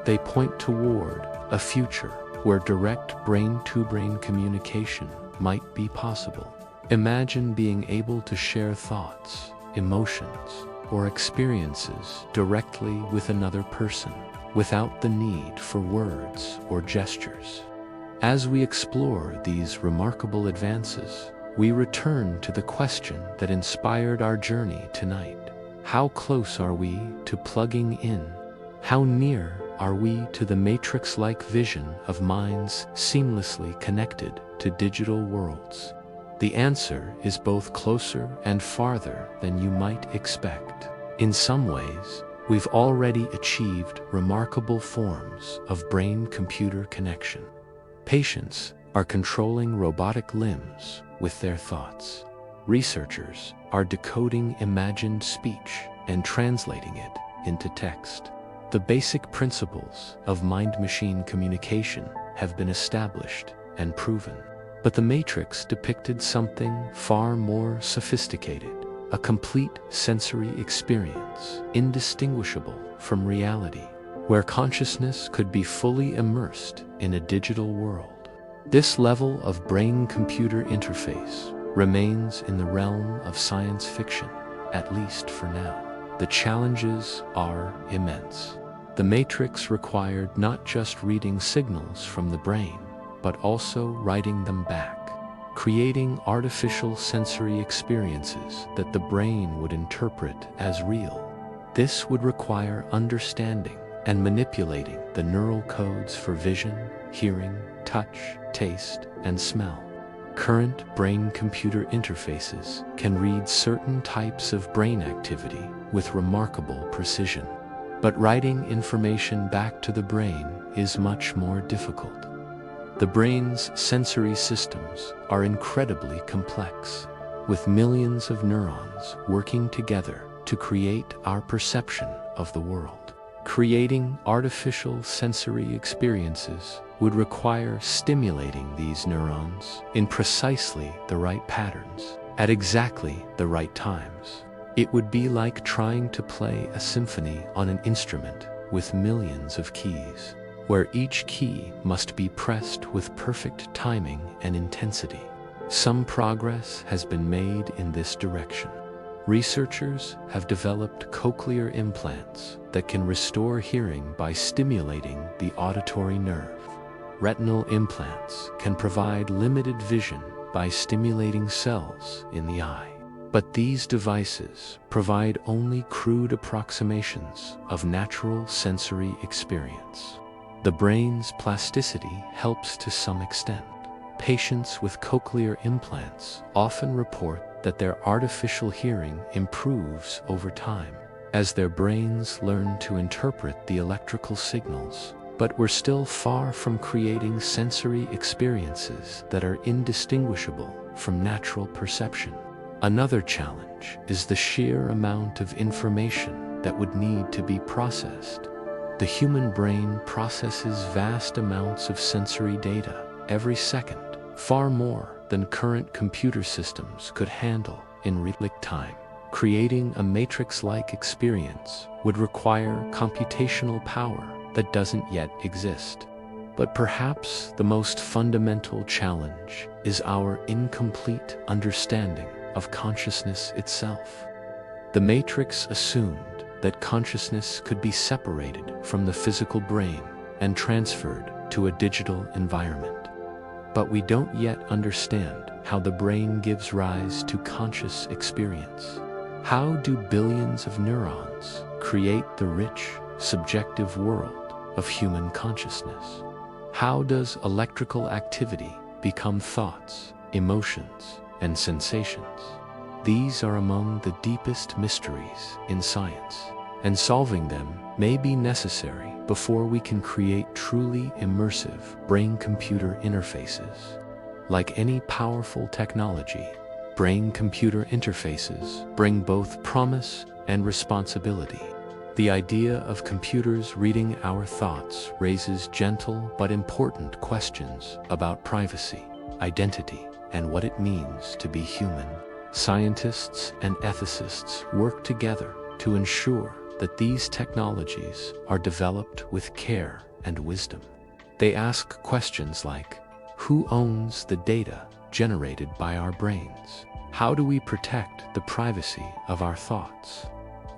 they point toward a future where direct brain-to-brain communication might be possible. Imagine being able to share thoughts, emotions, or experiences directly with another person without the need for words or gestures. As we explore these remarkable advances, we return to the question that inspired our journey tonight. How close are we to plugging in? How near are we to the matrix-like vision of minds seamlessly connected to digital worlds? The answer is both closer and farther than you might expect. In some ways, we've already achieved remarkable forms of brain-computer connection. Patients are controlling robotic limbs with their thoughts. Researchers are decoding imagined speech and translating it into text. The basic principles of mind-machine communication have been established, and proven. But The Matrix depicted something far more sophisticated, a complete sensory experience, indistinguishable from reality, where consciousness could be fully immersed in a digital world. This level of brain-computer interface remains in the realm of science fiction, at least for now. The challenges are immense. The Matrix required not just reading signals from the brain, but also writing them back, creating artificial sensory experiences that the brain would interpret as real. This would require understanding and manipulating the neural codes for vision, hearing, touch, taste, and smell. Current brain-computer interfaces can read certain types of brain activity with remarkable precision. But writing information back to the brain is much more difficult. The brain's sensory systems are incredibly complex, with millions of neurons working together to create our perception of the world. Creating artificial sensory experiences would require stimulating these neurons in precisely the right patterns, at exactly the right times. It would be like trying to play a symphony on an instrument with millions of keys, where each key must be pressed with perfect timing and intensity. Some progress has been made in this direction. Researchers have developed cochlear implants that can restore hearing by stimulating the auditory nerve. Retinal implants can provide limited vision by stimulating cells in the eye. But these devices provide only crude approximations of natural sensory experience. The brain's plasticity helps to some extent. Patients with cochlear implants often report that their artificial hearing improves over time as their brains learn to interpret the electrical signals. But we're still far from creating sensory experiences that are indistinguishable from natural perception. Another challenge is the sheer amount of information that would need to be processed. The human brain processes vast amounts of sensory data every second, far more than current computer systems could handle in real time. Creating a matrix-like experience would require computational power that doesn't yet exist. But perhaps the most fundamental challenge is our incomplete understanding of consciousness itself. The Matrix assumed that consciousness could be separated from the physical brain and transferred to a digital environment. But we don't yet understand how the brain gives rise to conscious experience. How do billions of neurons create the rich, subjective world of human consciousness? How does electrical activity become thoughts, emotions, and sensations? These are among the deepest mysteries in science, and solving them may be necessary before we can create truly immersive brain-computer interfaces. Like any powerful technology, brain-computer interfaces bring both promise and responsibility. The idea of computers reading our thoughts raises gentle but important questions about privacy, identity, and what it means to be human. Scientists and ethicists work together to ensure that these technologies are developed with care and wisdom. They ask questions like, who owns the data generated by our brains? How do we protect the privacy of our thoughts?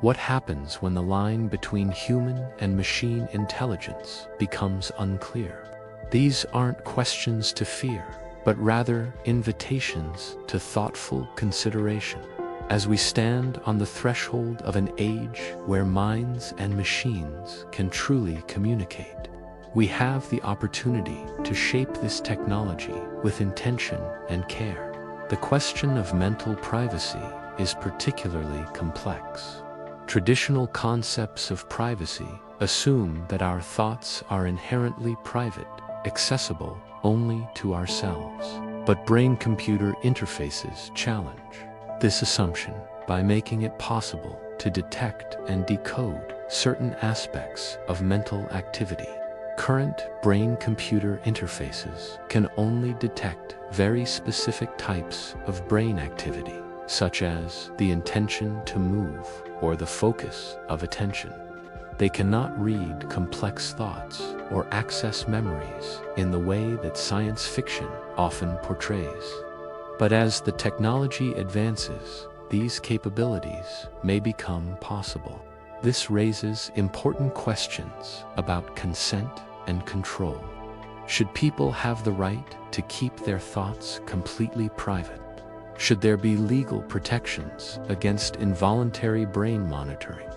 What happens when the line between human and machine intelligence becomes unclear? These aren't questions to fear, but rather invitations to thoughtful consideration. As we stand on the threshold of an age where minds and machines can truly communicate, we have the opportunity to shape this technology with intention and care. The question of mental privacy is particularly complex. Traditional concepts of privacy assume that our thoughts are inherently private, accessible only to ourselves. But brain-computer interfaces challenge this assumption by making it possible to detect and decode certain aspects of mental activity. Current brain-computer interfaces can only detect very specific types of brain activity, such as the intention to move or the focus of attention. They cannot read complex thoughts or access memories in the way that science fiction often portrays. But as the technology advances, these capabilities may become possible. This raises important questions about consent and control. Should people have the right to keep their thoughts completely private? Should there be legal protections against involuntary brain monitoring?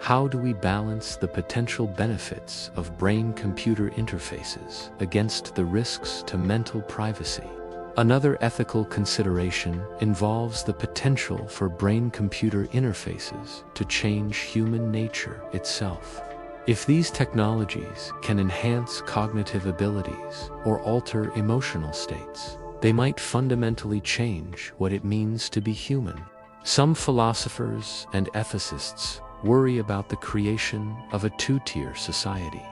How do we balance the potential benefits of brain-computer interfaces against the risks to mental privacy? Another ethical consideration involves the potential for brain-computer interfaces to change human nature itself. If these technologies can enhance cognitive abilities or alter emotional states, they might fundamentally change what it means to be human. Some philosophers and ethicists worry about the creation of a two-tier society,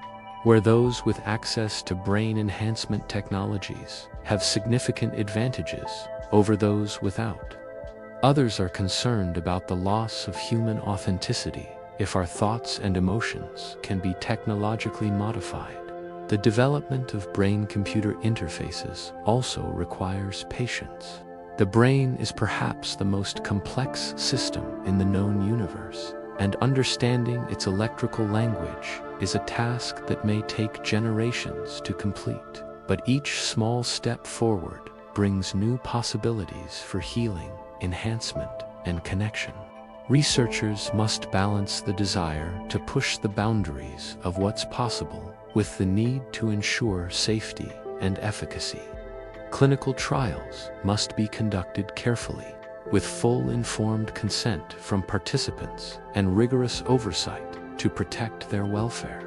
where those with access to brain enhancement technologies have significant advantages over those without. Others are concerned about the loss of human authenticity if our thoughts and emotions can be technologically modified. The development of brain-computer interfaces also requires patience. The brain is perhaps the most complex system in the known universe, and understanding its electrical language is a task that may take generations to complete. But each small step forward brings new possibilities for healing, enhancement, and connection. Researchers must balance the desire to push the boundaries of what's possible with the need to ensure safety and efficacy. Clinical trials must be conducted carefully, with full informed consent from participants and rigorous oversight to protect their welfare.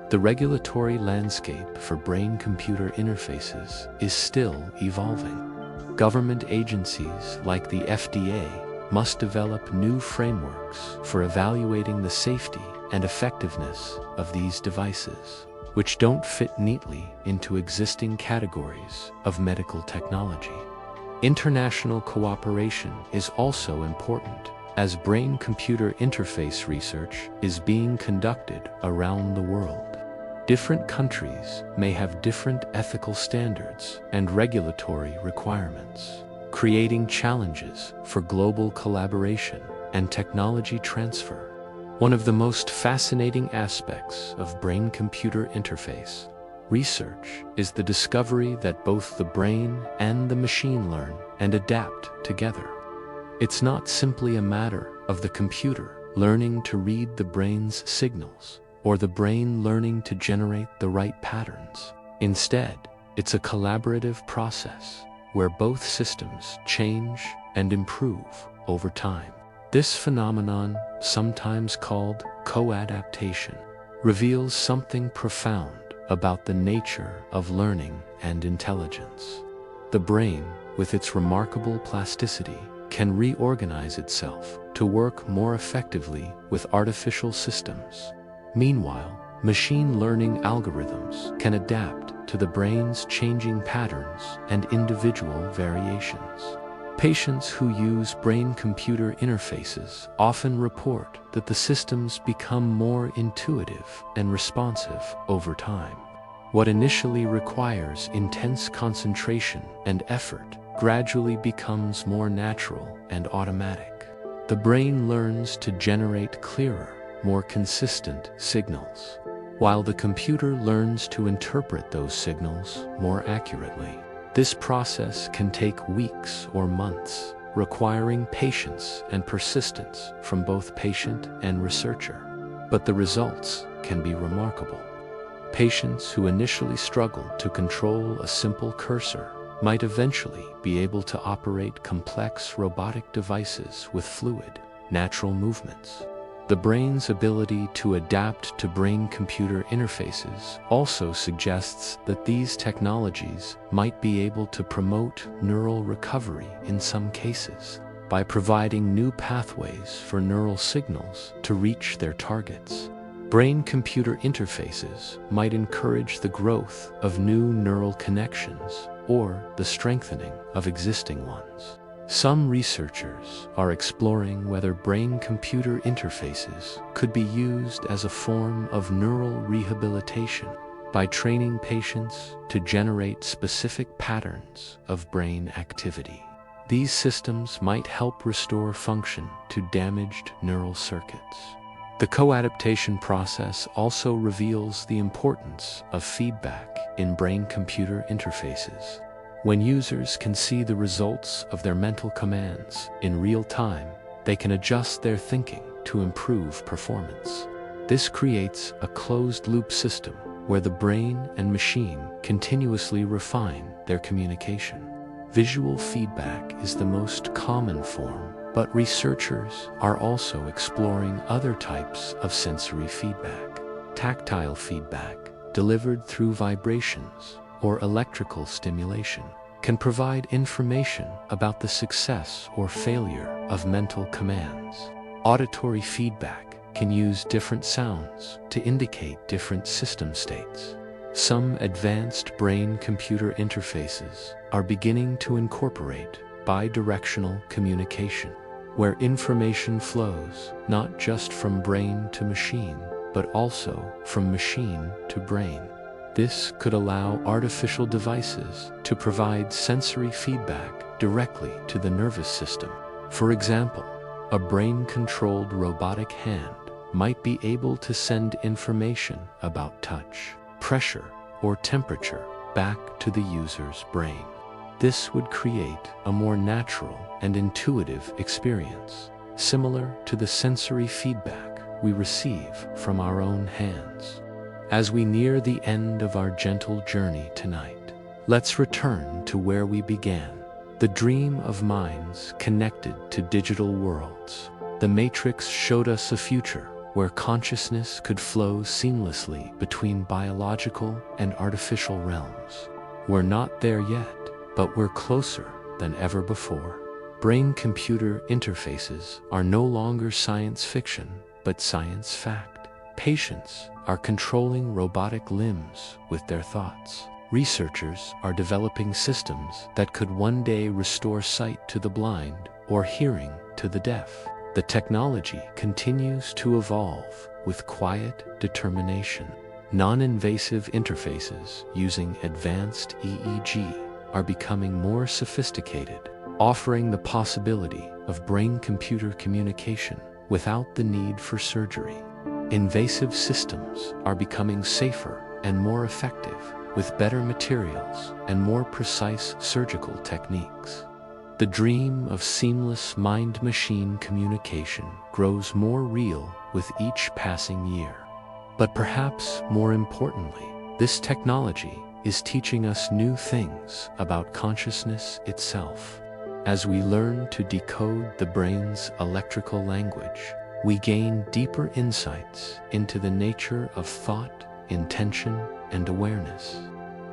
The regulatory landscape for brain-computer interfaces is still evolving. Government agencies like the FDA must develop new frameworks for evaluating the safety and effectiveness of these devices, which don't fit neatly into existing categories of medical technology. International cooperation is also important, as brain-computer interface research is being conducted around the world. Different countries may have different ethical standards and regulatory requirements, creating challenges for global collaboration and technology transfer. One of the most fascinating aspects of brain-computer interface research is the discovery that both the brain and the machine learn and adapt together. It's not simply a matter of the computer learning to read the brain's signals or the brain learning to generate the right patterns. Instead, it's a collaborative process where both systems change and improve over time. This phenomenon, sometimes called co-adaptation, reveals something profound about the nature of learning and intelligence. The brain, with its remarkable plasticity, can reorganize itself to work more effectively with artificial systems. Meanwhile, machine learning algorithms can adapt to the brain's changing patterns and individual variations. Patients who use brain-computer interfaces often report that the systems become more intuitive and responsive over time. What initially requires intense concentration and effort gradually becomes more natural and automatic. The brain learns to generate clearer, more consistent signals, while the computer learns to interpret those signals more accurately. This process can take weeks or months, requiring patience and persistence from both patient and researcher. But the results can be remarkable. Patients who initially struggled to control a simple cursor might eventually be able to operate complex robotic devices with fluid, natural movements. The brain's ability to adapt to brain-computer interfaces also suggests that these technologies might be able to promote neural recovery in some cases by providing new pathways for neural signals to reach their targets. Brain-computer interfaces might encourage the growth of new neural connections or the strengthening of existing ones. Some researchers are exploring whether brain-computer interfaces could be used as a form of neural rehabilitation by training patients to generate specific patterns of brain activity. These systems might help restore function to damaged neural circuits. The co-adaptation process also reveals the importance of feedback in brain-computer interfaces. When users can see the results of their mental commands in real time, they can adjust their thinking to improve performance. This creates a closed-loop system where the brain and machine continuously refine their communication. Visual feedback is the most common form, but researchers are also exploring other types of sensory feedback. Tactile feedback, delivered through vibrations or electrical stimulation, can provide information about the success or failure of mental commands. Auditory feedback can use different sounds to indicate different system states. Some advanced brain-computer interfaces are beginning to incorporate bidirectional communication, where information flows not just from brain to machine, but also from machine to brain. This could allow artificial devices to provide sensory feedback directly to the nervous system. For example, a brain-controlled robotic hand might be able to send information about touch, pressure, or temperature back to the user's brain. This would create a more natural and intuitive experience, similar to the sensory feedback we receive from our own hands. As we near the end of our gentle journey tonight, let's return to where we began, the dream of minds connected to digital worlds. The Matrix showed us a future where consciousness could flow seamlessly between biological and artificial realms. We're not there yet, but we're closer than ever before. Brain-computer interfaces are no longer science fiction, but science fact. Patients are controlling robotic limbs with their thoughts. Researchers are developing systems that could one day restore sight to the blind or hearing to the deaf. The technology continues to evolve with quiet determination. Non-invasive interfaces using advanced EEG are becoming more sophisticated, offering the possibility of brain-computer communication without the need for surgery. Invasive systems are becoming safer and more effective, with better materials and more precise surgical techniques. The dream of seamless mind-machine communication grows more real with each passing year. But perhaps more importantly, this technology is teaching us new things about consciousness itself. As we learn to decode the brain's electrical language, we gain deeper insights into the nature of thought, intention, and awareness.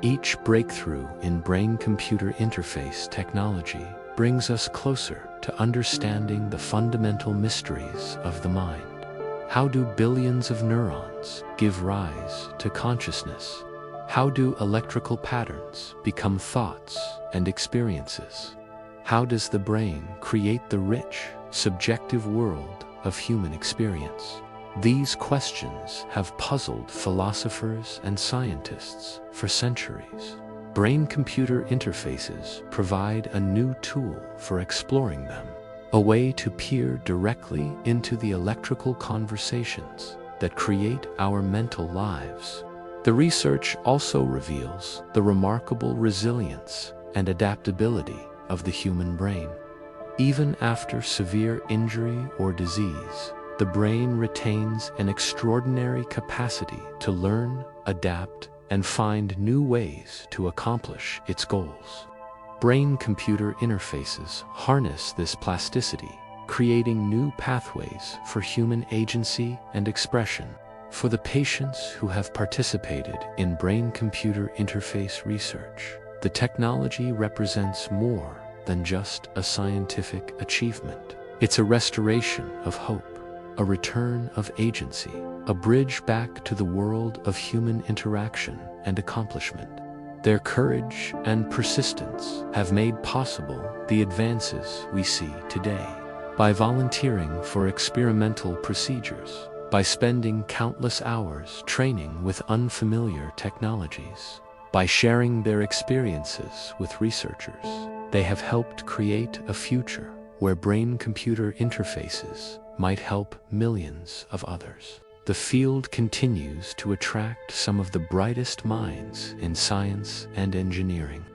Each breakthrough in brain-computer interface technology brings us closer to understanding the fundamental mysteries of the mind. How do billions of neurons give rise to consciousness? How do electrical patterns become thoughts and experiences? How does the brain create the rich, subjective world of human experience? These questions have puzzled philosophers and scientists for centuries. Brain-computer interfaces provide a new tool for exploring them, a way to peer directly into the electrical conversations that create our mental lives. The research also reveals the remarkable resilience and adaptability of the human brain. Even after severe injury or disease, the brain retains an extraordinary capacity to learn, adapt, and find new ways to accomplish its goals. Brain-computer interfaces harness this plasticity, creating new pathways for human agency and expression. For the patients who have participated in brain-computer interface research, the technology represents more than just a scientific achievement. It's a restoration of hope, a return of agency, a bridge back to the world of human interaction and accomplishment. Their courage and persistence have made possible the advances we see today. By volunteering for experimental procedures, by spending countless hours training with unfamiliar technologies, by sharing their experiences with researchers, they have helped create a future where brain-computer interfaces might help millions of others. The field continues to attract some of the brightest minds in science and engineering.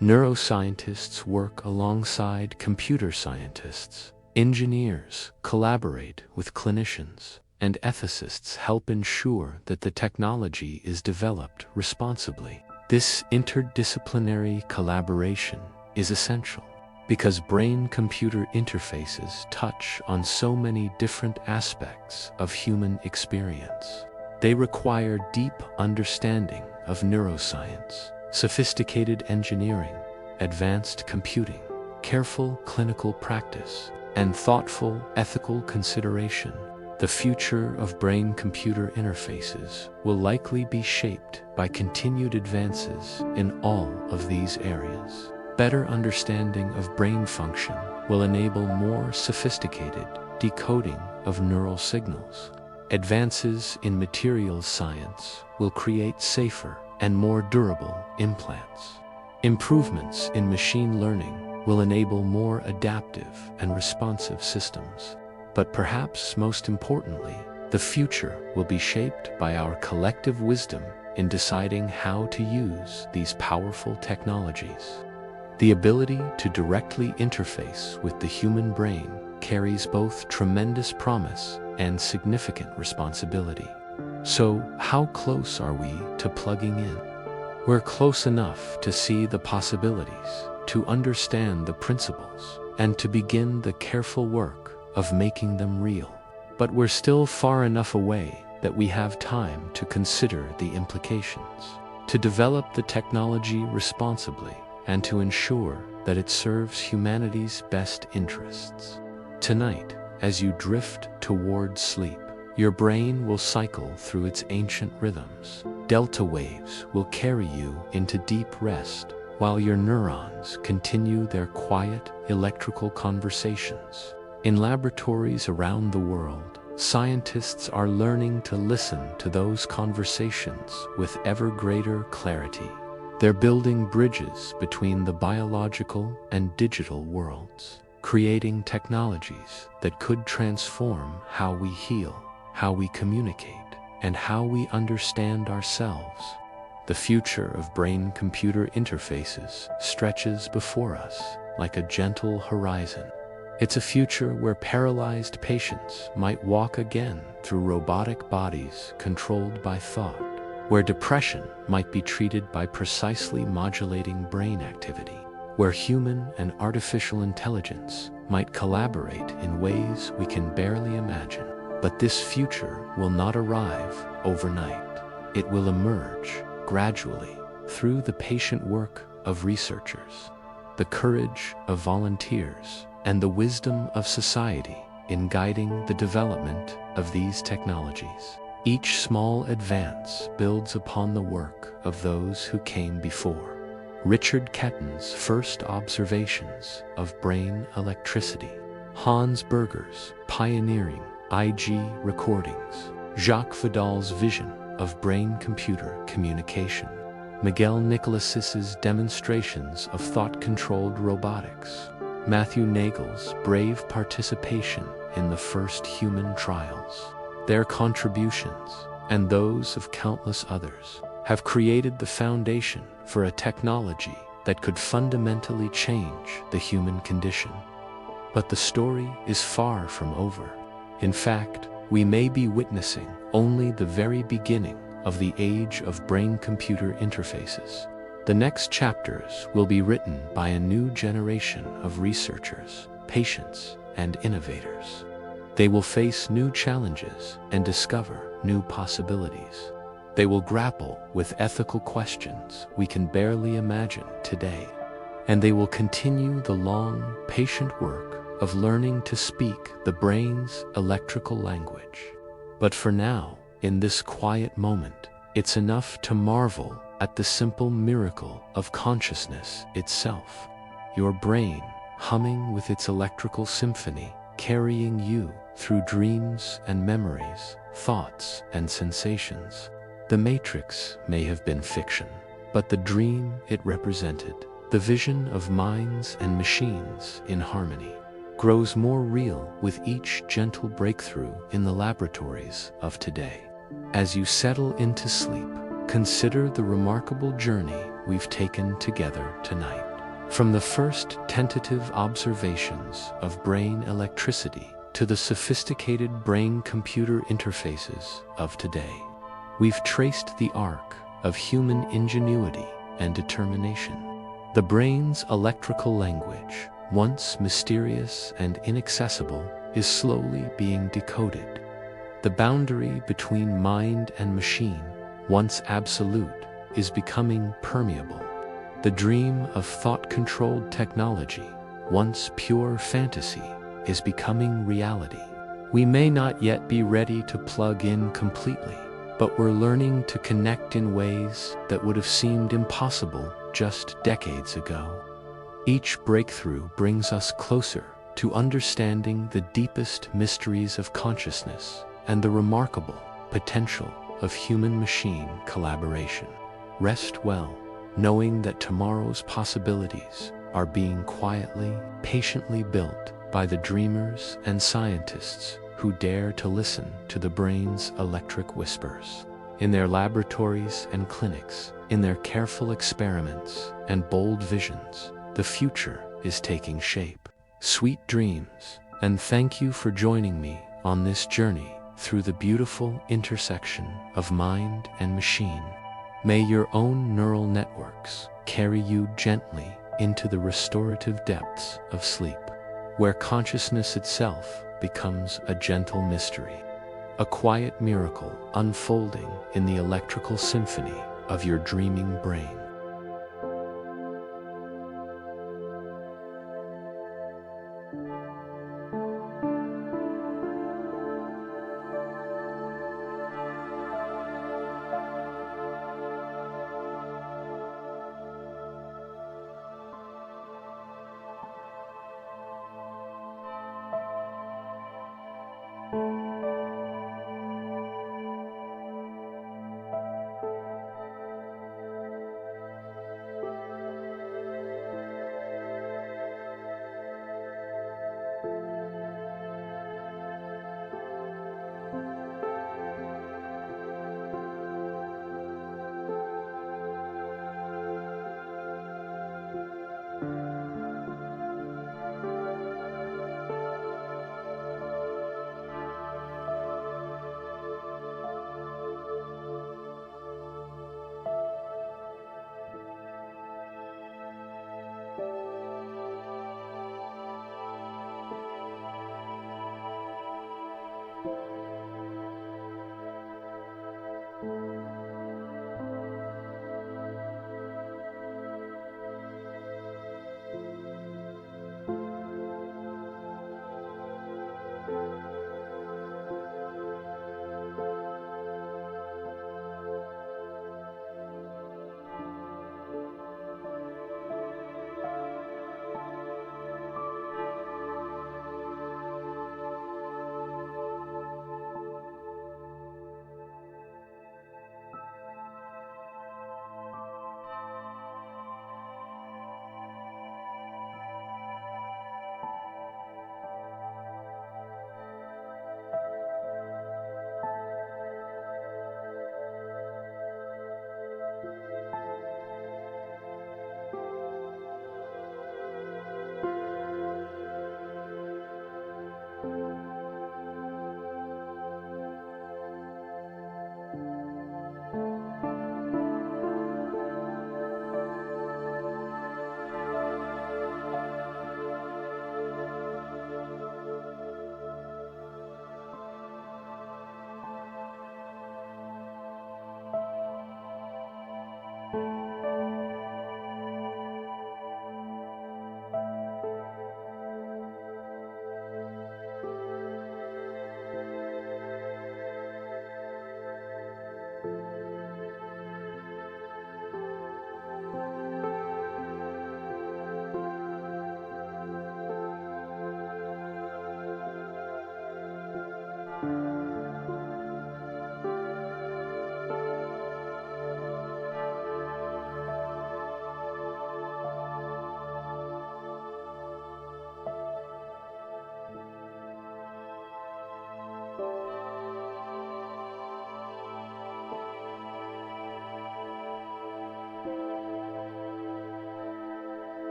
Neuroscientists work alongside computer scientists. Engineers collaborate with clinicians, and ethicists help ensure that the technology is developed responsibly. This interdisciplinary collaboration is essential because brain-computer interfaces touch on so many different aspects of human experience. They require deep understanding of neuroscience, sophisticated engineering, advanced computing, careful clinical practice, and thoughtful ethical consideration. The future of brain-computer interfaces will likely be shaped by continued advances in all of these areas. Better understanding of brain function will enable more sophisticated decoding of neural signals. Advances in materials science will create safer and more durable implants. Improvements in machine learning will enable more adaptive and responsive systems. But perhaps most importantly, the future will be shaped by our collective wisdom in deciding how to use these powerful technologies. The ability to directly interface with the human brain carries both tremendous promise and significant responsibility. So, how close are we to plugging in? We're close enough to see the possibilities, to understand the principles, and to begin the careful work of making them real. But we're still far enough away that we have time to consider the implications, to develop the technology responsibly, and to ensure that it serves humanity's best interests. Tonight, as you drift toward sleep, your brain will cycle through its ancient rhythms. Delta waves will carry you into deep rest, while your neurons continue their quiet electrical conversations. In laboratories around the world, scientists are learning to listen to those conversations with ever greater clarity. They're building bridges between the biological and digital worlds, creating technologies that could transform how we heal, how we communicate, and how we understand ourselves. The future of brain-computer interfaces stretches before us like a gentle horizon. It's a future where paralyzed patients might walk again through robotic bodies controlled by thought, where depression might be treated by precisely modulating brain activity, where human and artificial intelligence might collaborate in ways we can barely imagine. But this future will not arrive overnight. It will emerge gradually through the patient work of researchers, the courage of volunteers, and the wisdom of society in guiding the development of these technologies. Each small advance builds upon the work of those who came before. Richard Ketten's first observations of brain electricity, Hans Berger's pioneering IG recordings, Jacques Vidal's vision of brain-computer communication, Miguel Nicolas's demonstrations of thought-controlled robotics, Matthew Nagel's brave participation in the first human trials. Their contributions, and those of countless others, have created the foundation for a technology that could fundamentally change the human condition. But the story is far from over. In fact, we may be witnessing only the very beginning of the age of brain-computer interfaces. The next chapters will be written by a new generation of researchers, patients, and innovators. They will face new challenges and discover new possibilities. They will grapple with ethical questions we can barely imagine today. And they will continue the long, patient work of learning to speak the brain's electrical language. But for now, in this quiet moment, it's enough to marvel at the simple miracle of consciousness itself. Your brain, humming with its electrical symphony, carrying you through dreams and memories, thoughts and sensations. The matrix may have been fiction, but the dream it represented, the vision of minds and machines in harmony, grows more real with each gentle breakthrough in the laboratories of today. As you settle into sleep, consider the remarkable journey we've taken together tonight. From the first tentative observations of brain electricity to the sophisticated brain-computer interfaces of today, we've traced the arc of human ingenuity and determination. The brain's electrical language, once mysterious and inaccessible, is slowly being decoded. The boundary between mind and machine, once absolute, is becoming permeable. The dream of thought-controlled technology, once pure fantasy, is becoming reality. We may not yet be ready to plug in completely, but we're learning to connect in ways that would have seemed impossible just decades ago. Each breakthrough brings us closer to understanding the deepest mysteries of consciousness and the remarkable potential of human-machine collaboration. Rest well, knowing that tomorrow's possibilities are being quietly, patiently built by the dreamers and scientists who dare to listen to the brain's electric whispers. In their laboratories and clinics, in their careful experiments and bold visions, the future is taking shape. Sweet dreams, and thank you for joining me on this journey through the beautiful intersection of mind and machine. May your own neural networks carry you gently into the restorative depths of sleep, where consciousness itself becomes a gentle mystery, a quiet miracle unfolding in the electrical symphony of your dreaming brain.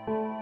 you.